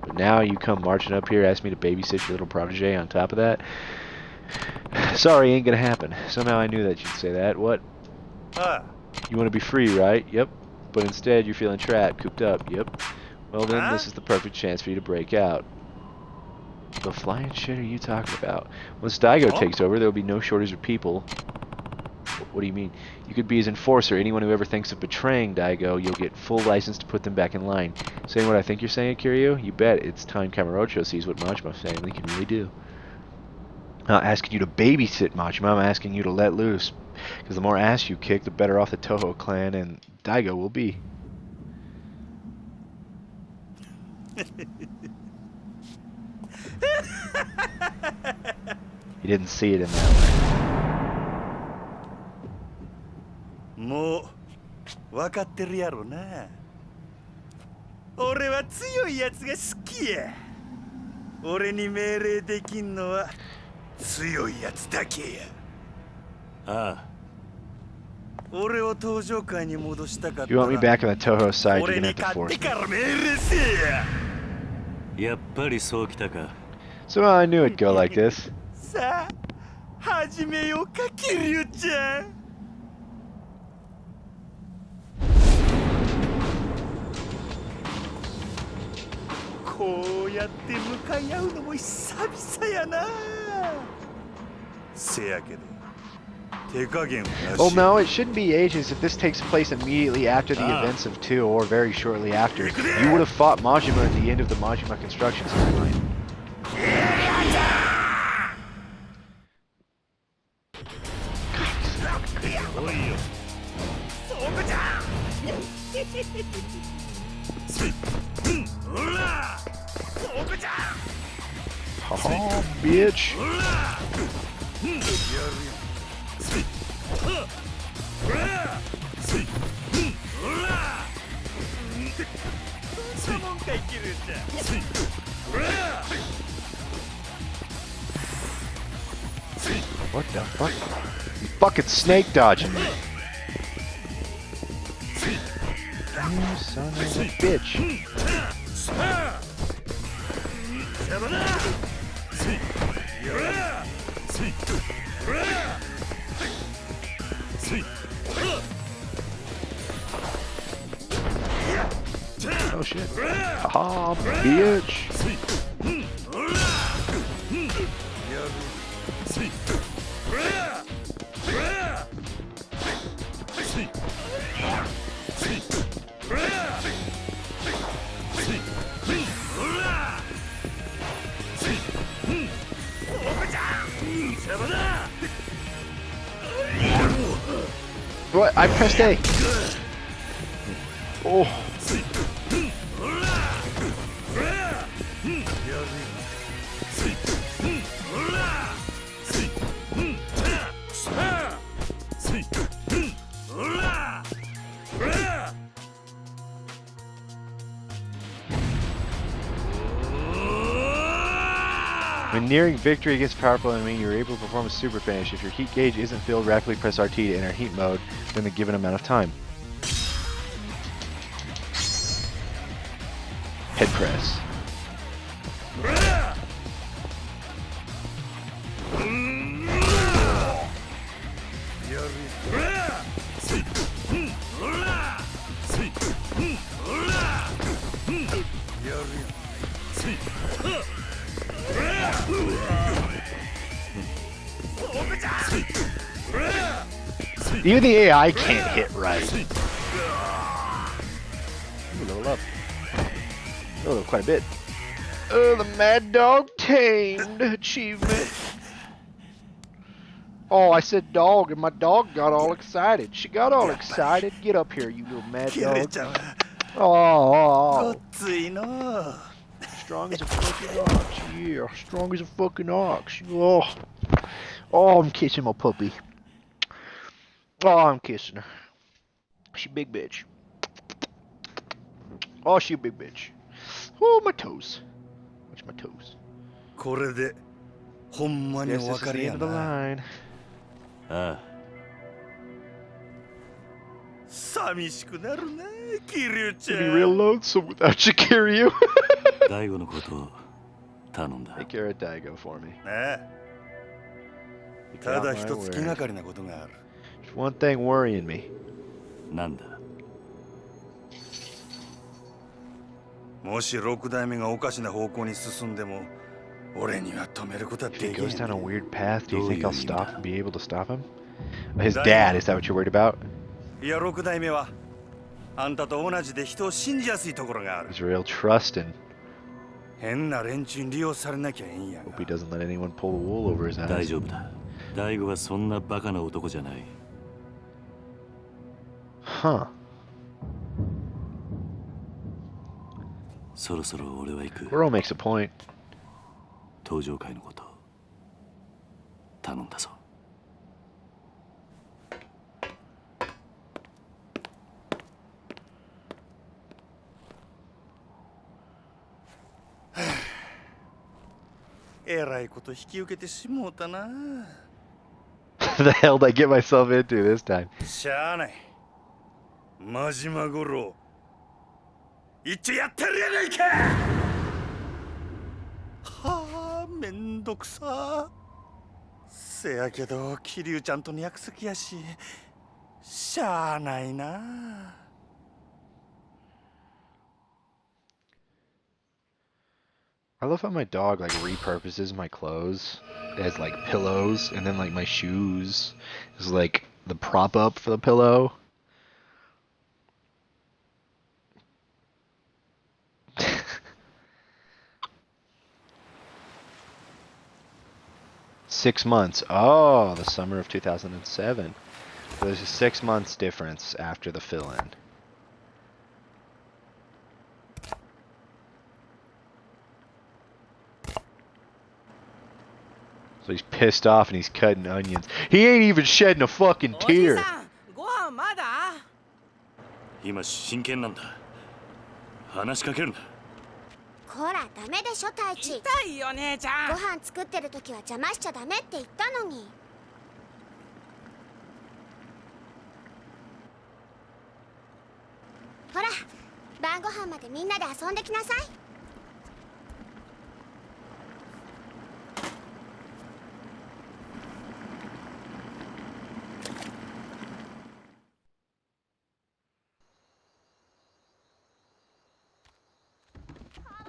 But now you come marching up here, ask me to babysit your little protege on top of that? Sorry, ain't gonna happen. Somehow I knew that you'd say that. What? You want to be free, right? Yep. But instead you're feeling trapped, cooped up. Yep. Well then, this is the perfect chance for you to break out. The flying shit are you talking about? Once Daigo takes over, there'll be no shortage of people. What do you mean? You could be his enforcer. Anyone who ever thinks of betraying Daigo, you'll get full license to put them back in line. Saying what I think you're saying, Kiryu? You bet. It's time Kamurocho sees what Majima's family can really do. I'm not asking you to babysit Majima. I'm asking you to let loose. Because the more ass you kick, the better off the Toho clan and Daigo will be. He didn't see it in that way. もう分かってるやろな。俺は強いやつが好きや。俺に命令できんのは強いやつだけや。ああ、俺を登場界に戻したかっ If た you want me ら back on the Toho side, you're 俺 gonna に have to 勝っ force て me. から命令せえや。やっぱりそうきたか。 So I knew it'd go like this. さあ始めようかキリュウちゃん。こうやって向かい合うのも久々やな。せやけど手加減はなし。 Well, no, it shouldn't be ages if this takes place immediately after the events of 2 or very shortly after. You would have fought Majima at the end of the Majima construction storyline. Oh, bitch. What the fuck? You fucking snake dodging me. You son of a bitch. Oh shit. Haha, bitch. What? I pressed A. Oh. When nearing victory against a powerful enemy, you're able to perform a super finish. If your heat gauge isn't filled, rapidly press RT to enter heat mode within the given amount of time. Head press. Even the AI can't hit right. Ooh, level up. Oh, quite a bit. Oh, the Mad Dog tamed achievement. Oh, I said dog, and my dog got all excited. She got all excited. Get up here, you little mad dog. Oh, strong as a fucking ox. Yeah, strong as a fucking ox. Oh, I'm kissing my puppy. Oh, I'm kissing her. She big bitch. Oh, she a big bitch. Oh, my toes. Watch my toes. これでほんまに Yes, お this is 別 the れ end や of the な。 line. ああ、寂しくなるな、キリュウちゃ It'd be real ん。 lonesome without you, Kiryu. 大悟のことを頼んだ。 Take care of Daigo for me. なあ、 You た got だ my 一つ気が word. かりなことがある。 There's one thing worrying me. なんだ。もし六代目がおかしな方向に進んでも、俺には止めることは If で he きへん goes down a で。 weird path, do you think I'll stop, Doyu be able to stop him? His Daigo. dad, is that what you're worried about? いや、六代目はあんたと同じで人を信じやすいところがある。 He's real trusting. 変な連中に利用されなきゃいいんや Hope が he。doesn't let anyone pull the wool over his 大 eyes. 丈夫だ。大悟はそんなバカな男じゃない。 Huh. そろそろ俺は行く。 Goro makes a point. 登場会のこと頼んだぞ。えらいこと引き受けてしもうたな。The hell did I get myself into this time? しゃあない。真島五郎。一応やってるやないか。はあ、めんどくさ。せやけど、桐生ちゃんとの約束やし、しゃあないな。I love how my dog like repurposes my clothes as like pillows, and then like my shoes is like the prop up for the pillow. Six months. Oh, the summer of 2007. So there's a 6 months difference after the fill-in. So he's pissed off and he's cutting onions. He ain't even shedding a fucking tear. ご飯まだ？今真剣なんだ。話しかけるな。こらダメでしょ太一。痛いよ姉ちゃん。ご飯作ってる時は邪魔しちゃダメって言ったのに。ほら晩ご飯までみんなで遊んできなさい。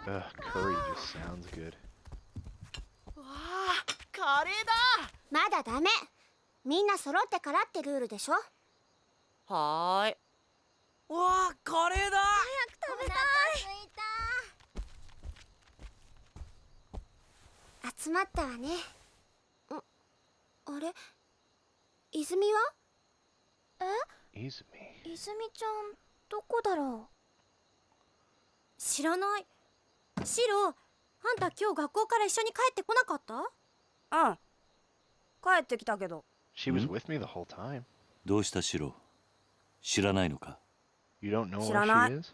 Ugh, curry just sounds good. わあ、カレーだ。まだダメ。みんな揃ってからってルールでしょ。はーい。わあ、カレーだ。早く食べたい。集まったわね。あれ泉は？泉。泉ちゃんどこだろう。知らない。シロ、あんた今日学校から一緒に帰ってこなかった？うん。帰ってきたけど。She was with me the whole time. どうしたシロ？知らないのか？ You don't know 知 where らない。 she is?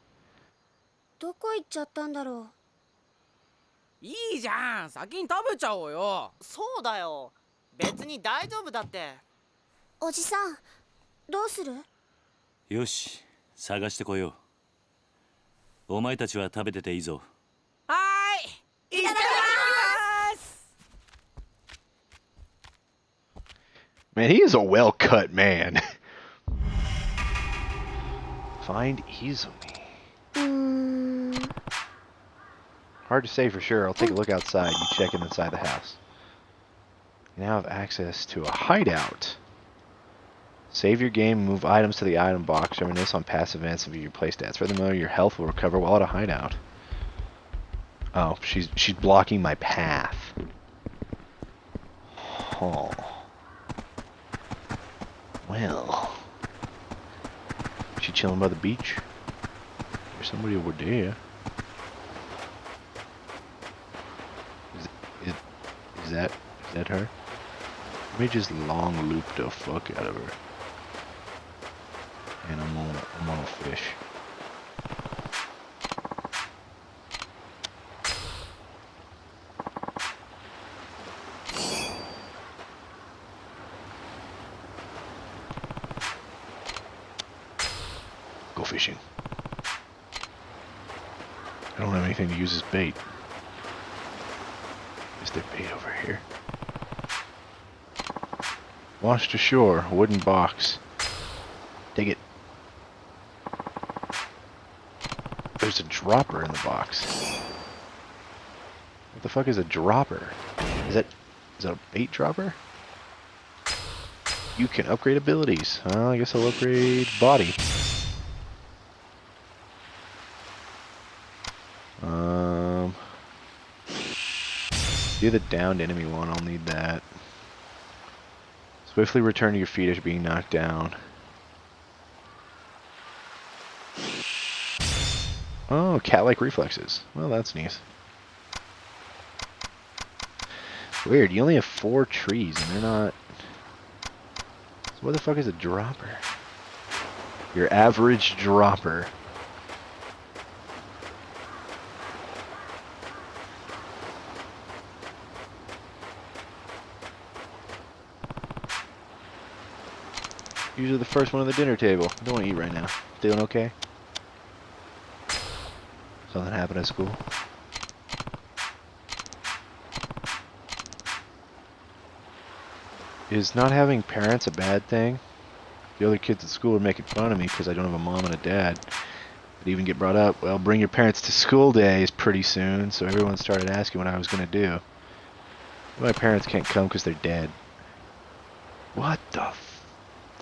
どこ行っちゃったんだろう。いいじゃん。先に食べちゃおうよ。そうだよ。別に大丈夫だって。おじさん、どうする？よし、探してこよう。お前たちは食べてていいぞ。はーい。いただきます。 Man, he is a well-cut man. Find Izumi. Hard to say for sure. I'll take a look outside. You check in inside the house. You now have access to a hideout. Save your game, move items to the item box, reminisce on past events of your playstats. Furthermore, your health will recover while at a hideout. Oh, she's blocking my path. Oh. Well. She chilling by the beach? There's somebody over there. Is that her? Let me just long loop the fuck out of her. And I'm on a fish. Go fishing. I don't have anything to use as bait. Is there bait over here? Washed ashore, wooden box. Dig it. There's a dropper in the box. What the fuck is a dropper? Is that a bait dropper? You can upgrade abilities. I guess I'll upgrade body. Do the downed enemy one, I'll need that. Swiftly return to your feet after being knocked down. Oh, cat-like reflexes. Well, that's neat. Weird, you only have 4 trees and they're not... So what the fuck is a dropper? Your average dropper. Usually the first one on the dinner table. Don't want to eat right now. Feeling okay? Something happened at school? Is not having parents a bad thing? The other kids at school are making fun of me because I don't have a mom and a dad. It even get brought up, well, bring your parents to school days pretty soon, so everyone started asking what I was going to do. My parents can't come because they're dead. What the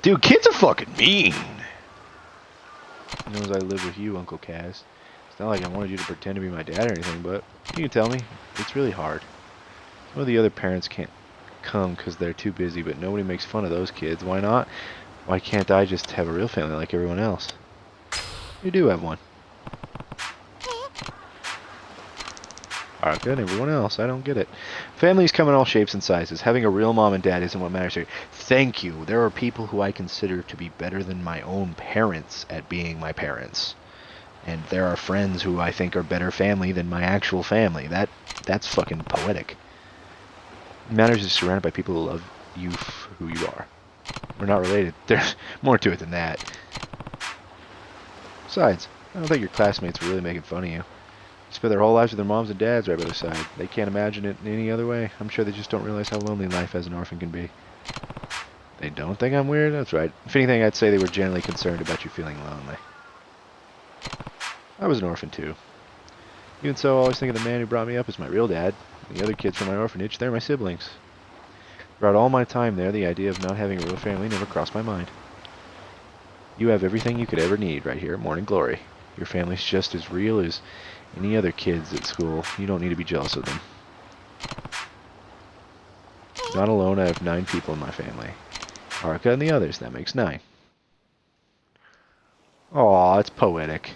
Dude, kids are fucking mean! He knows I live with you, Uncle Kaz. It's not like I wanted you to pretend to be my dad or anything, but you can tell me. It's really hard. Some of the other parents can't come because they're too busy, but nobody makes fun of those kids. Why not? Why can't I just have a real family like everyone else? You do have one. Alright, good. Everyone else, I don't get it. Families come in all shapes and sizes. Having a real mom and dad isn't what matters here. Thank you. There are people who I consider to be better than my own parents at being my parents. And there are friends who I think are better family than my actual family. That's fucking poetic. It matters is surrounded by people who love you for who you are. We're not related. There's more to it than that. Besides, I don't think your classmates are really making fun of you. They spend their whole lives with their moms and dads right by their side. They can't imagine it in any other way. I'm sure they just don't realize how lonely life as an orphan can be. They don't think I'm weird? That's right. If anything, I'd say they were generally concerned about you feeling lonely. I was an orphan too. Even so, I always think of the man who brought me up as my real dad. The other kids from my orphanage, they're my siblings. Throughout all my time there, the idea of not having a real family never crossed my mind. You have everything you could ever need right here at Morning Glory. Your family's just as real as any other kids at school. You don't need to be jealous of them. Not alone, I have 9 people in my family. Haruka and the others, that makes 9. Aw, it's poetic.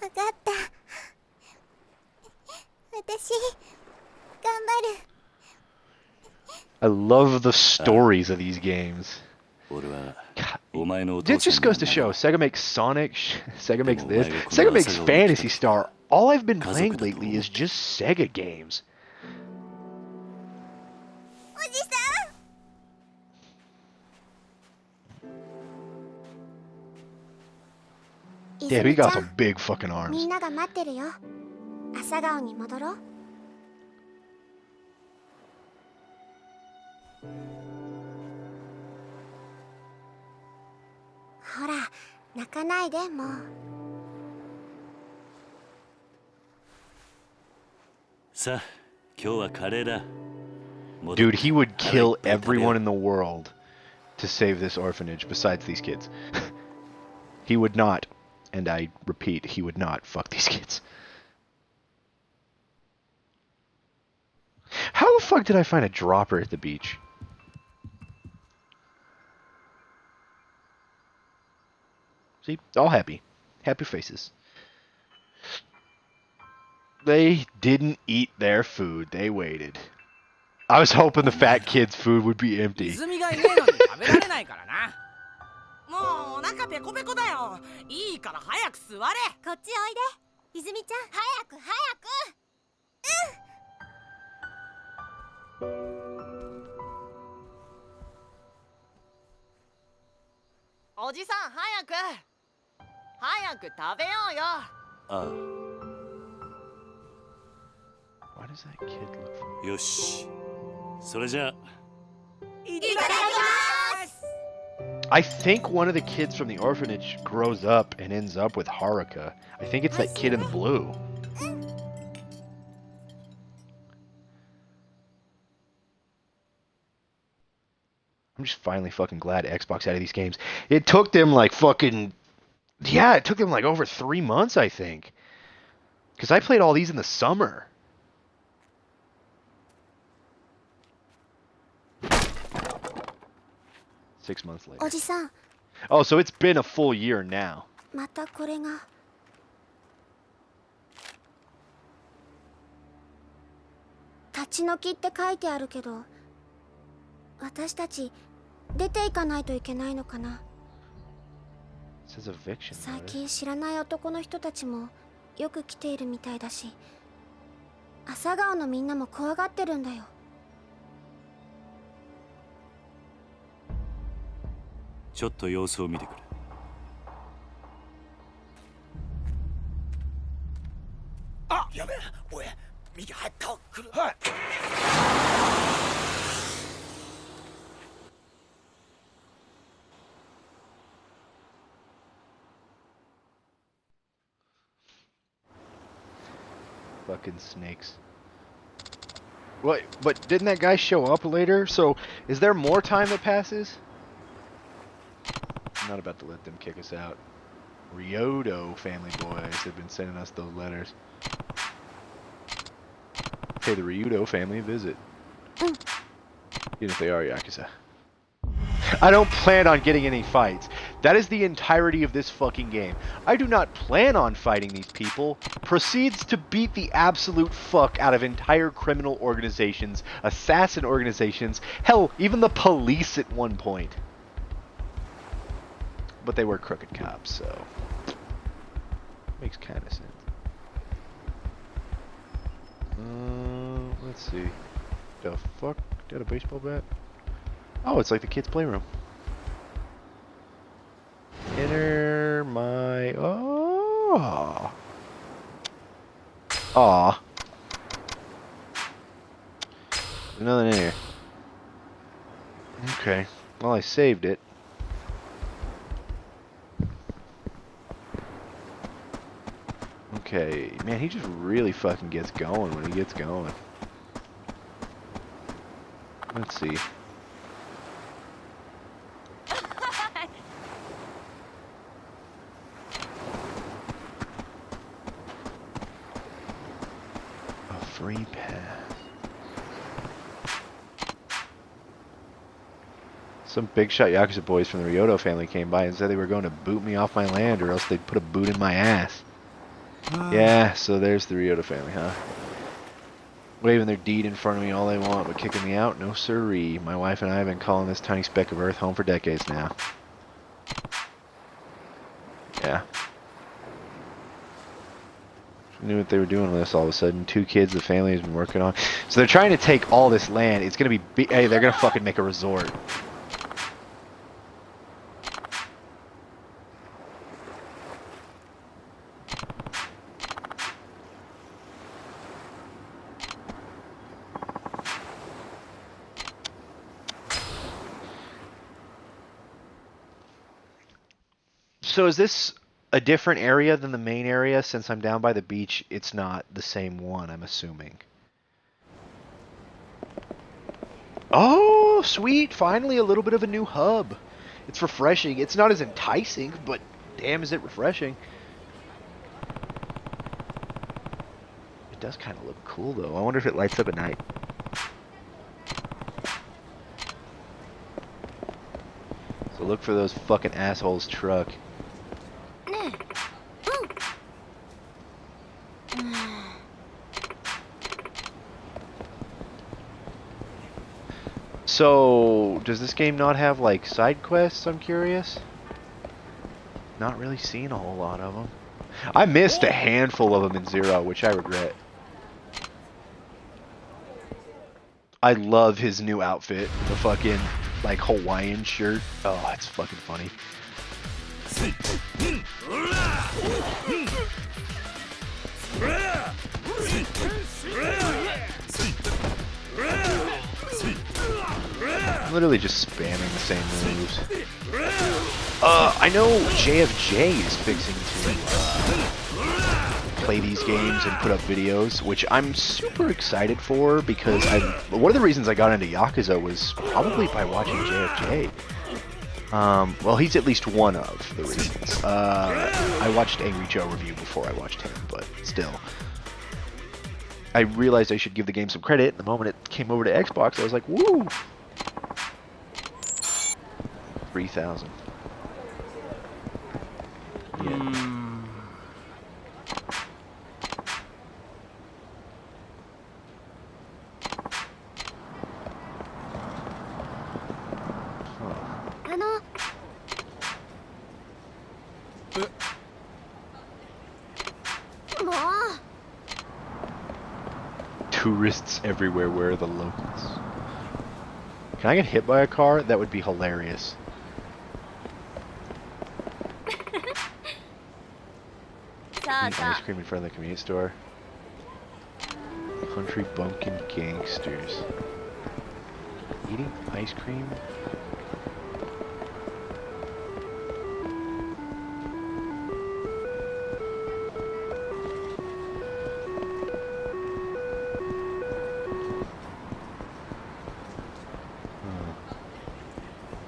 わかった。私、頑張る。 I love the stories of these games. It just goes to show, Sega makes Sonic, Sega makes this, Sega makes Phantasy Star. All I've been playing lately is just Sega games. おじさん。 Damn, he got some big fucking arms. みんなが待ってるよ。朝顔に戻ろう。ほら、泣かないでもう。さあ、今日はカレーだ。 Dude, he would kill everyone in the world to save this orphanage besides these kids. He would not, and I repeat, he would not fuck these kids. How the fuck did I find a dropper at the beach? See? All happy. Happy faces. They didn't eat their food. They waited. I was hoping the fat kid's food would be empty. 泉がいねえのに食べられないからな。もうお腹ペコペコだよ。いいから早く座れ。こっちおいで。泉ちゃん、早く早く。おじさん早く。早く食べようよ。ああ。 Why does that kid look familiar? よし。それじゃあ。いただきます。 I think one of the kids from the orphanage grows up and ends up with Haruka. I think it's that kid in the blue. I'm just finally fucking glad Xbox out of these games. It took them like fucking... Yeah, it took them like over 3 months, I think. Because I played all these in the summer. Six months later. おじさん、 Oh, so it's been a full year now. またこれが。立ち退きって書いてあるけど、私たち出ていかないといけないのかな。 It says eviction 最 notice. 近知らない男の人たちもよく来ているみたいだし、朝顔のみんなも怖がってるんだよ。ちょっと様子を見てくれ。あ、やべえ、おい、右入った来る。はい。Fucking snakes. What? But didn't that guy show up later? So, is there more time that passes? I'm not about to let them kick us out. Ryodo family boys have been sending us those letters. Pay the Ryudo family a visit. Even if they are Yakuza. I don't plan on getting any fights. That is the entirety of this fucking game. I do not plan on fighting these people. Proceeds to beat the absolute fuck out of entire criminal organizations, assassin organizations, hell, even the police at one point. But they were crooked cops, so makes kind of sense. Let's see. The fuck? Is that a baseball bat? Oh, it's like the kids' playroom. Enter my... Oh. Aw. There's nothing in here. Okay. Well, I saved it. Okay. Man, he just really fucking gets going when he gets going. Let's see. A free pass. Some big shot Yakuza boys from the Ryodo family came by and said they were going to boot me off my land or else they'd put a boot in my ass. Yeah, so there's the Ryodo family, huh? Waving their deed in front of me all they want, but kicking me out? No siree. My wife and I have been calling this tiny speck of earth home for decades now. Yeah. I knew what they were doing with us all of a sudden. 2 kids the family has been working on. So they're trying to take all this land. It's going to be... Hey, they're going to fucking make a resort. So is this a different area than the main area? Since I'm down by the beach, it's not the same one, I'm assuming. Oh, sweet! Finally a little bit of a new hub. It's refreshing. It's not as enticing, but damn is it refreshing. It does kind of look cool, though. I wonder if it lights up at night. So look for those fucking assholes' truck. So, does this game not have, like, side quests, I'm curious? Not really seeing a whole lot of them. I missed a handful of them in Zero, which I regret. I love his new outfit. The fucking, like, Hawaiian shirt. Oh, it's fucking funny. I'm literally just spamming the same moves. I know JFJ is fixing to play these games and put up videos, which I'm super excited for because one of the reasons I got into Yakuza was probably by watching JFJ. Well, he's at least one of the reasons. I watched Angry Joe review before I watched him, but still. I realized I should give the game some credit. The moment it came over to Xbox, I was like, woo! 3,000. Yeah. Tourists everywhere, where are the locals? Can I get hit by a car? That would be hilarious. Eating ice cream in front of the convenience store. Country bumpkin gangsters. Eating ice cream?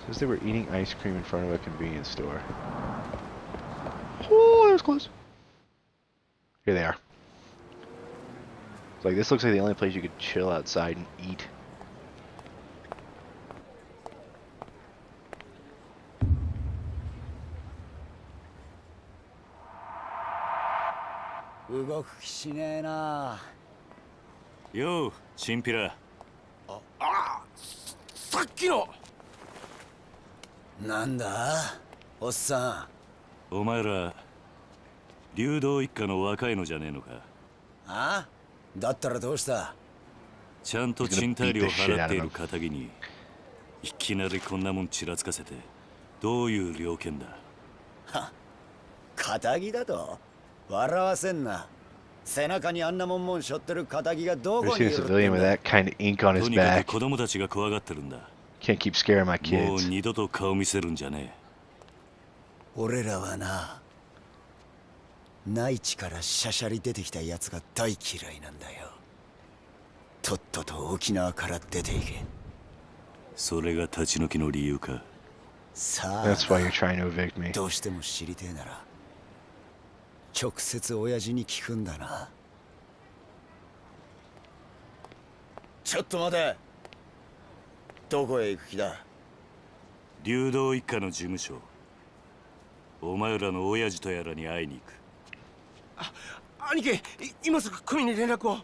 Says they were eating ice cream in front of a convenience store. Oh, that was close. Here they are. It's like, this looks like the only place you could chill outside and eat.ようチンピラ。さっきのなんだおっさお前ら流動一家の若いのじゃねえのか。ん。あ？だったらどうした？ちゃんと賃貸料払っている仇にいきなりこんなもんちらつかせてどういう了見だ。は、仇だと？笑わせんな。背中にあんなもん背負ってる仇がど I've こに seen い a るってん civilian with だ。 that kind of ink on と his にか back. く子供たちが怖がってるんだ。 Can't keep scaring my もう kids. 二度と顔見せるんじゃね俺らはな、内地からしゃしゃり出てきたやつが大嫌いなんだよ。とっとと沖縄から出ていけ。え。それが立ち退きの理由か。さあ、 That's why you're trying to evict me. どうしても知りてえなら直接親父に聞くんだな。ちょっと待て。どこへ行く気だ？流動一家の事務所。お前らの親父とやらに会いに行く。兄貴、今すぐ組に連絡を。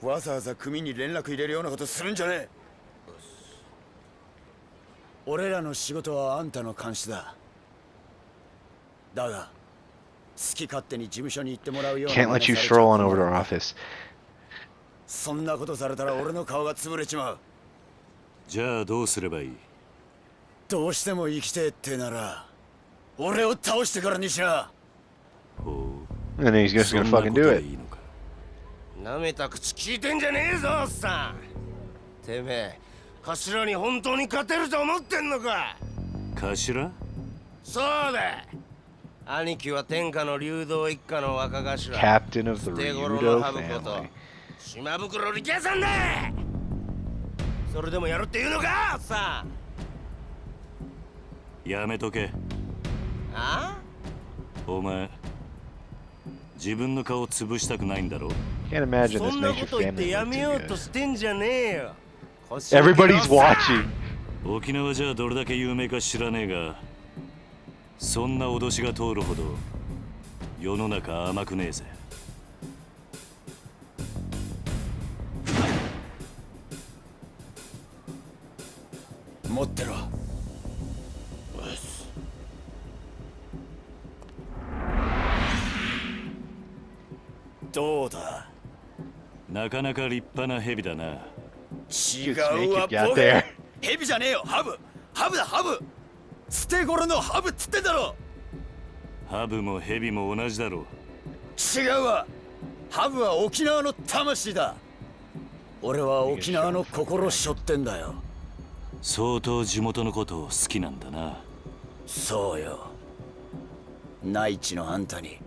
わざわざ組に連絡入れるようなことするんじゃねえ。俺らの仕事はあんたの監視だ。だが好き勝手に事務所に行ってもらうような Can't let you stroll on over to our office. そんなことされたら俺の顔が潰れちまう。じゃあどうすればいい？どうしても生きてえってなら俺を倒してからにしな。ほう。 And then he's just そ gonna んな fucking こと do で it. いいのか。なめた口聞いてんじゃねえぞ、おっさん。てめえ、頭に本当に勝てると思ってんのか。頭？そうだ。兄貴は天下の流動一家の若頭。 Captain of the 手頃の Ryudo ハブこと family. 島袋力也さんだ。それでもやるって言うのか、おっさん。やめとけ。あ？お前自分の顔潰したくないんだろ。 Can't imagine そ this んな makes こ your と言って family や look めよう too と good. してんじゃねえよ。 Everybody's watching. 沖縄じゃどれだけ有名か知らねえが、そんな脅しが通るほど世の中甘くねえぜ。持ってろ。どうだ？なかなか立派な蛇だな。違う snake わ you got ボケ。 there. ヘビじゃねえよ、ハブ。ハブだ、ハブ。捨て頃のハブっつってんだろ。ハブも蛇も同じだろ。違うわ。ハブは沖縄の魂だ。俺は沖縄の心背負ってんだよ。相当地元のことを好きなんだな。そうよ。内地のあんたに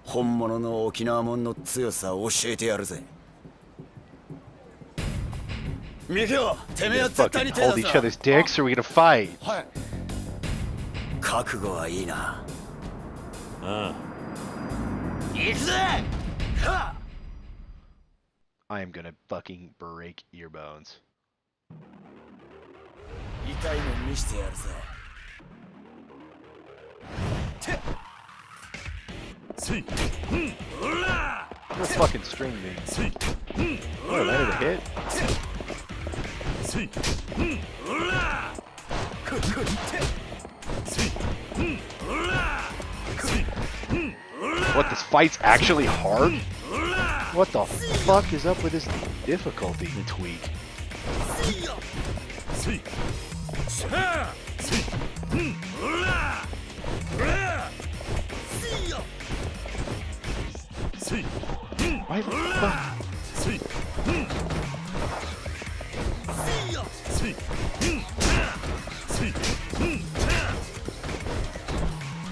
本物の沖縄もんの強さを教えてやるぜ。ミキオ、てめえは Just 絶対 fucking に手 hold 出 each すな。 other's dicks or we gonna fight? はい。覚悟はいいな。ああ。行くぜ。はっ。 I am gonna fucking break your bones. 痛いの見してやるぜ。This fucking string me. Oh, I landed a hit. What, this fight's actually hard? What the fuck is up with this difficulty tweak? Why the fuck?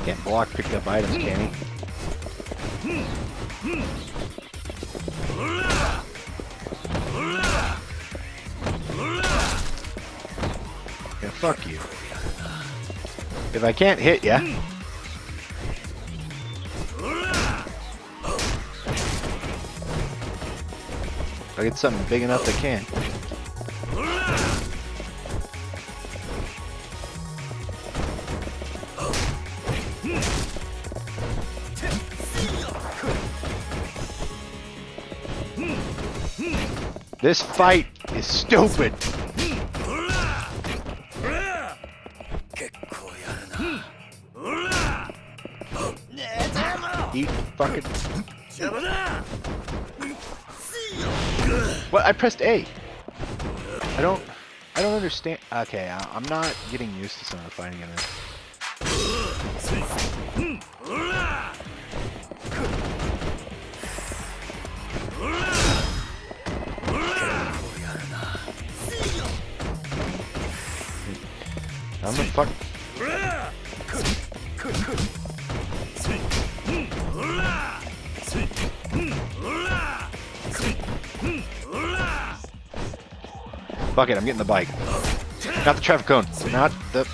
Can't block picked up items, can he? Yeah, fuck you. If I can't hit ya. If I get something big enough, I can. This fight is stupid. Eat fucking. What? I pressed A. I don't understand. Okay, I'm not getting used to some of the fighting in this. I'm the fuck. Fuck it, I'm getting the bike. Not the traffic cone. Not the...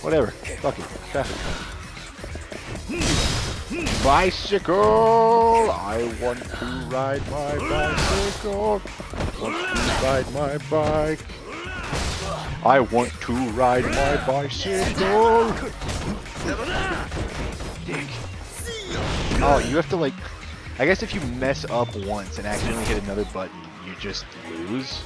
Whatever. Fuck it. Traffic cone. Bicycle! I want to ride my bicycle. Want to ride my bike. I want to ride my bicycle. Dick. Oh, you have to like... I guess if you mess up once and accidentally hit another button, you just lose.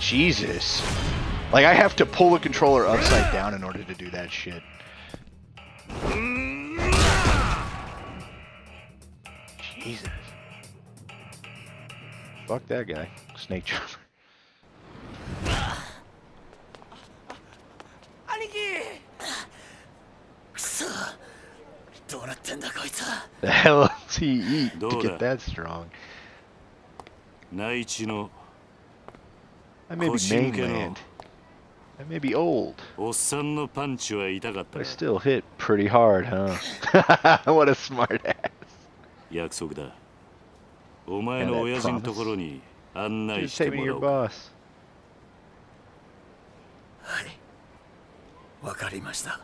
Jesus. Like, I have to pull the controller upside down in order to do that shit. Jesus. Fuck that guy. Snake chopper. 兄貴 どうなってんだこいつ。 The hell does he eat to get that strong? 内地の I may be mainland. I may be old. おっさんのパンチは痛かった But I が still hit pretty hard, huh? What a smart ass. 約束だ。お前の親父のところに案内 Just して take me も to ら your おうか。 boss. はい。わかりました。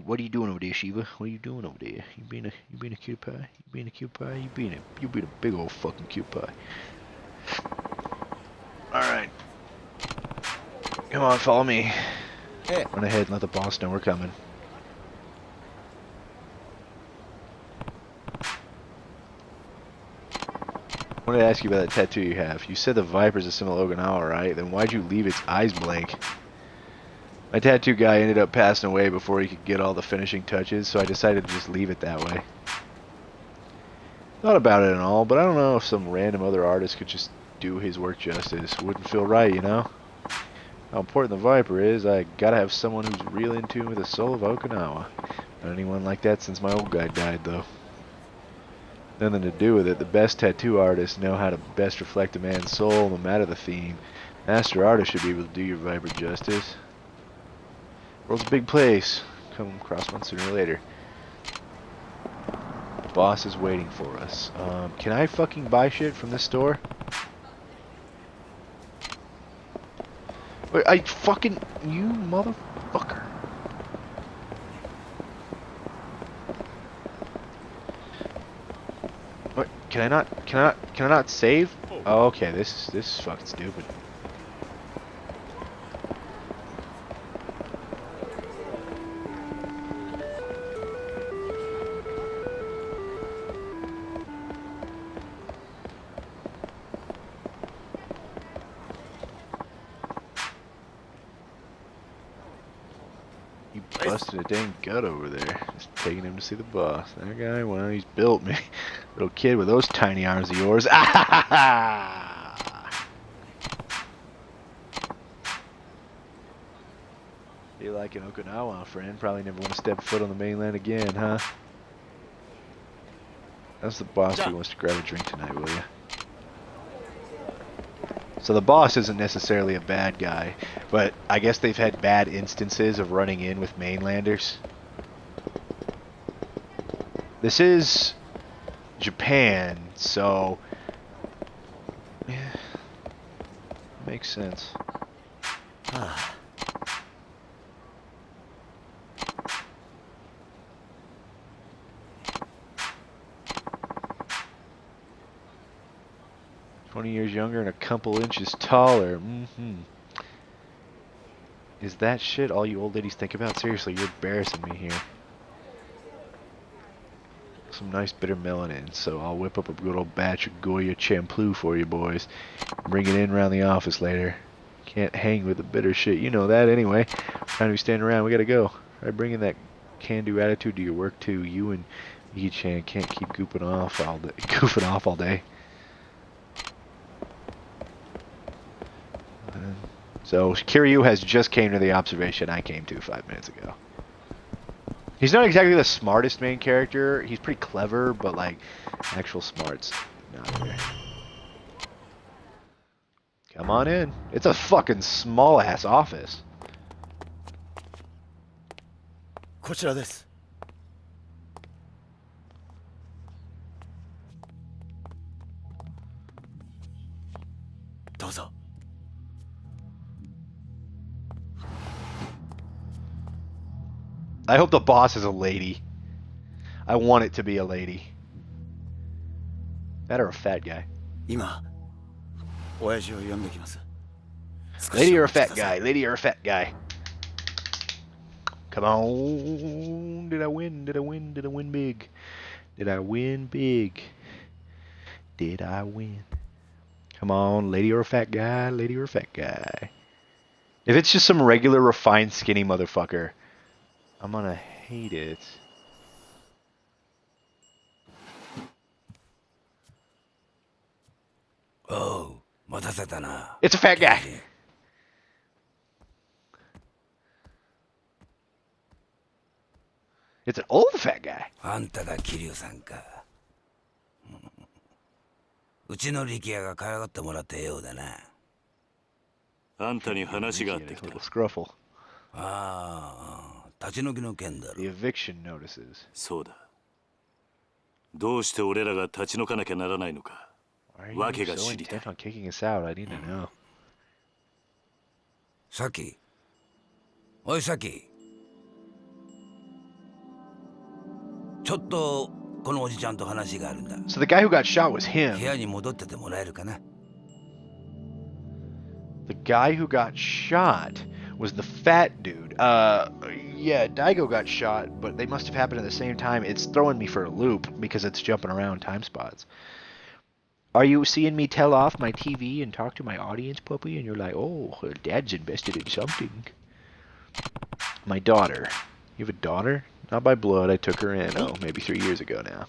What are you doing over there, Shiva? What are you doing over there? You being a cutie pie? You being a cutie pie? You being a big old fucking cutie pie. Alright. Come on, follow me. Hey. Run ahead and let the boss know we're coming. I wanted to ask you about that tattoo you have. You said the Viper's a symbol of Okinawa, right? Then why'd you leave its eyes blank? My tattoo guy ended up passing away before he could get all the finishing touches, so I decided to just leave it that way. Thought about it and all, but I don't know if some random other artist could just do his work justice. Wouldn't feel right, you know? How important the Viper is, I gotta have someone who's real in tune with the soul of Okinawa. Not anyone like that since my old guy died, though. Nothing to do with it. The best tattoo artists know how to best reflect a man's soul, no matter the theme. Master artists should be able to do your Viper justice. World's a big place. Come across one sooner or later. The boss is waiting for us. Can I fucking buy shit from this store? Wait, I fucking... You motherfucker. What? Can I not save? Oh, okay, this is fucking stupid. busting a dang gut over there. Just taking him to see the boss. That guy, well, he's built me. Little kid with those tiny arms of yours. Ah ha ha ha! You like in Okinawa, friend? Probably never want to step foot on the mainland again, huh? That's the boss who wants to grab a drink tonight, will you? So the boss isn't necessarily a bad guy, but I guess they've had bad instances of running in with mainlanders. This is Japan, so yeah, makes sense. Ah. 20 years younger and a couple inches taller. Is that shit all you old ladies think about? Seriously, you're embarrassing me here. Some nice bitter melanin, so I'll whip up a good old batch of Goya Champloo for you boys. Bring it in around the office later. Can't hang with the bitter shit, you know that anyway. Time to be standing around, we gotta go. I bring in that can-do attitude to your work too. You and Yi-chan can't keep goofing off all day. So Kiryu has just came to the observation I came to 5 minutes ago. He's not exactly the smartest main character. He's pretty clever, but like actual smarts not there. Come on in. It's a fucking small ass office. こちらです。どうぞ。I hope the boss is a lady. I want it to be a lady. That or a fat guy. 今、親父を呼んできます。 Lady or a fat guy? Lady or a fat guy? Come on. Did I win? Did I win? Did I win big? Did I win big? Did I win? Come on, lady or a fat guy? Lady or a fat guy? If it's just some regular refined skinny motherfucker, I'm gonna hate it. Oh, it's a fat guy. It's an old fat guy. あんたが桐生さんか。うちの力也が可愛がってもらってようだな。あんたに話があってきた。Little scruffle. ああ、立ち退きの件だろ。 The eviction notices. そうだ。どうして俺らが立ち退かなきゃならないのか。 Why are you わけが so 知りたい。 intent on kicking us out? I need to know. さき。おいさき。ちょっとこのおじちゃんと話があるんだ。 So the guy who got shot was him. 部屋に戻っててもらえるかな。 The guy who got shot was the fat dude. Yeah, Daigo got shot, but they must have happened at the same time. It's throwing me for a loop because it's jumping around time spots. Are you seeing me tell off my TV and talk to my audience, puppy? And you're like, oh, dad's invested in something. My daughter. You have a daughter? Not by blood, I took her in, maybe 3 years ago now.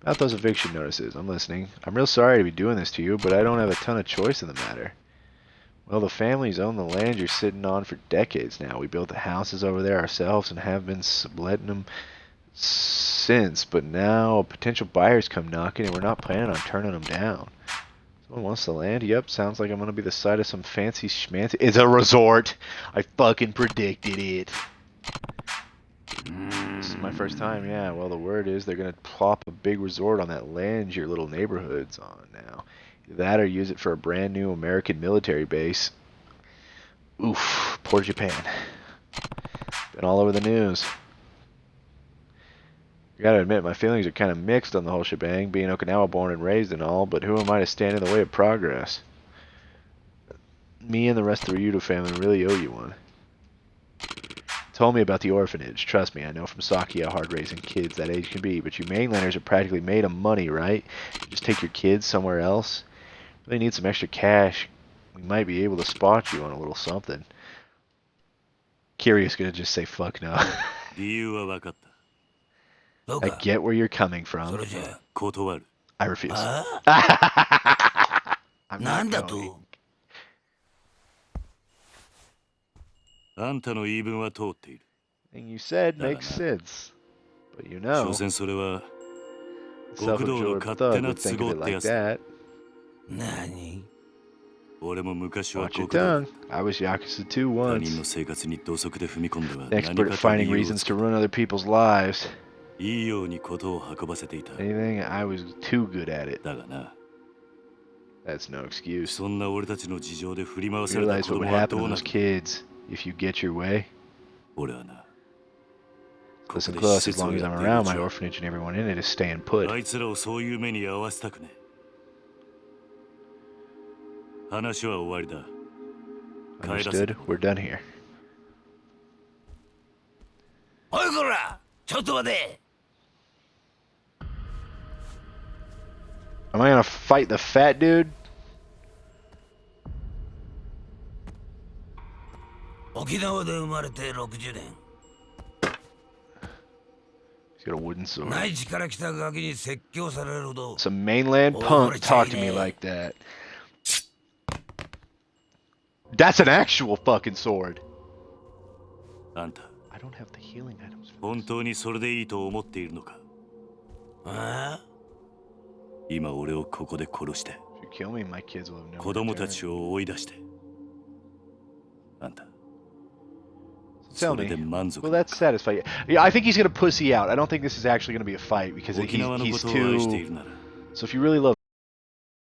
About those eviction notices, I'm listening. I'm real sorry to be doing this to you, but I don't have a ton of choice in the matter. Well, the families own the land you're sitting on for decades now. We built the houses over there ourselves and have been subletting them since, but now potential buyers come knocking and we're not planning on turning them down. Someone wants the land? Yep, sounds like I'm going to be the site of some fancy schmancy. It's a resort! I fucking predicted it! This is my first time, yeah. Well, the word is they're going to plop a big resort on that land your little neighborhood's on now. Either that or use it for a brand new American military base. Oof, poor Japan. Been all over the news. I gotta admit, my feelings are kind of mixed on the whole shebang, being Okinawa born and raised and all, but who am I to stand in the way of progress? Me and the rest of the Ryudo family really owe you one. Told me about the orphanage. Trust me, I know from Saki how hard raising kids that age can be, but you mainlanders are practically made of money, right? You just take your kids somewhere else. Really need some extra cash. We might be able to spot you on a little something. Kiryu's gonna just say fuck no. 理由は分かった。そう I か get where you're coming そ from. れじゃ 断る。 I refuse. あ I'm なん not だ going. とあんたの言い分は通っている。 And you said だがな makes sense. But you 所 know, 詮それは a 極道の self-absorbed 勝 thug 手な would 都 think 合 of っ it てや like つだ。 that. 何俺も昔は Watch your 極道 tongue. I was Yakuza 2他人の once. 生活に土足で踏み込んでは An 何 expert か at と finding 理由を reasons つけ to ruin other people's lives. いいようにことを運ばせていた。 Anything, I was too good at it. だがな、 That's no excuse. そんな俺たちの事情で振り回 You された realize 子 what would 供は happen ど to うな those る？ kids if you get your way? 俺はな、ここ Listen で close, 施 as 設を long as や I'm っているう around, ち my は orphanage and everyone in it is staying put. あいつらをそういう目に遭わせたくねえ。話は終わりだ。帰らせ Understood? We're done here. おいこらちょっと待て Am I gonna fight the fat dude? 沖縄で生まれて60年 He's got a wooden sword. 内地から来たガキに説教されるほど Some mainland punk talk to me like that. That's an actual fucking sword. あんた、 I don't have the healing items. 本当にそれでいいと思っているのか？ああ今俺をここで殺して、 If you kill me, my kids will have no 子供た return. ちを追い出して。あんた、 Tell それで me. 満足 Will that satisfy you? Yeah, I think he's gonna pussy out. I don't think this is actually gonna be a fight because 沖縄のこ he's とを愛してい too. るなら、 So if you really love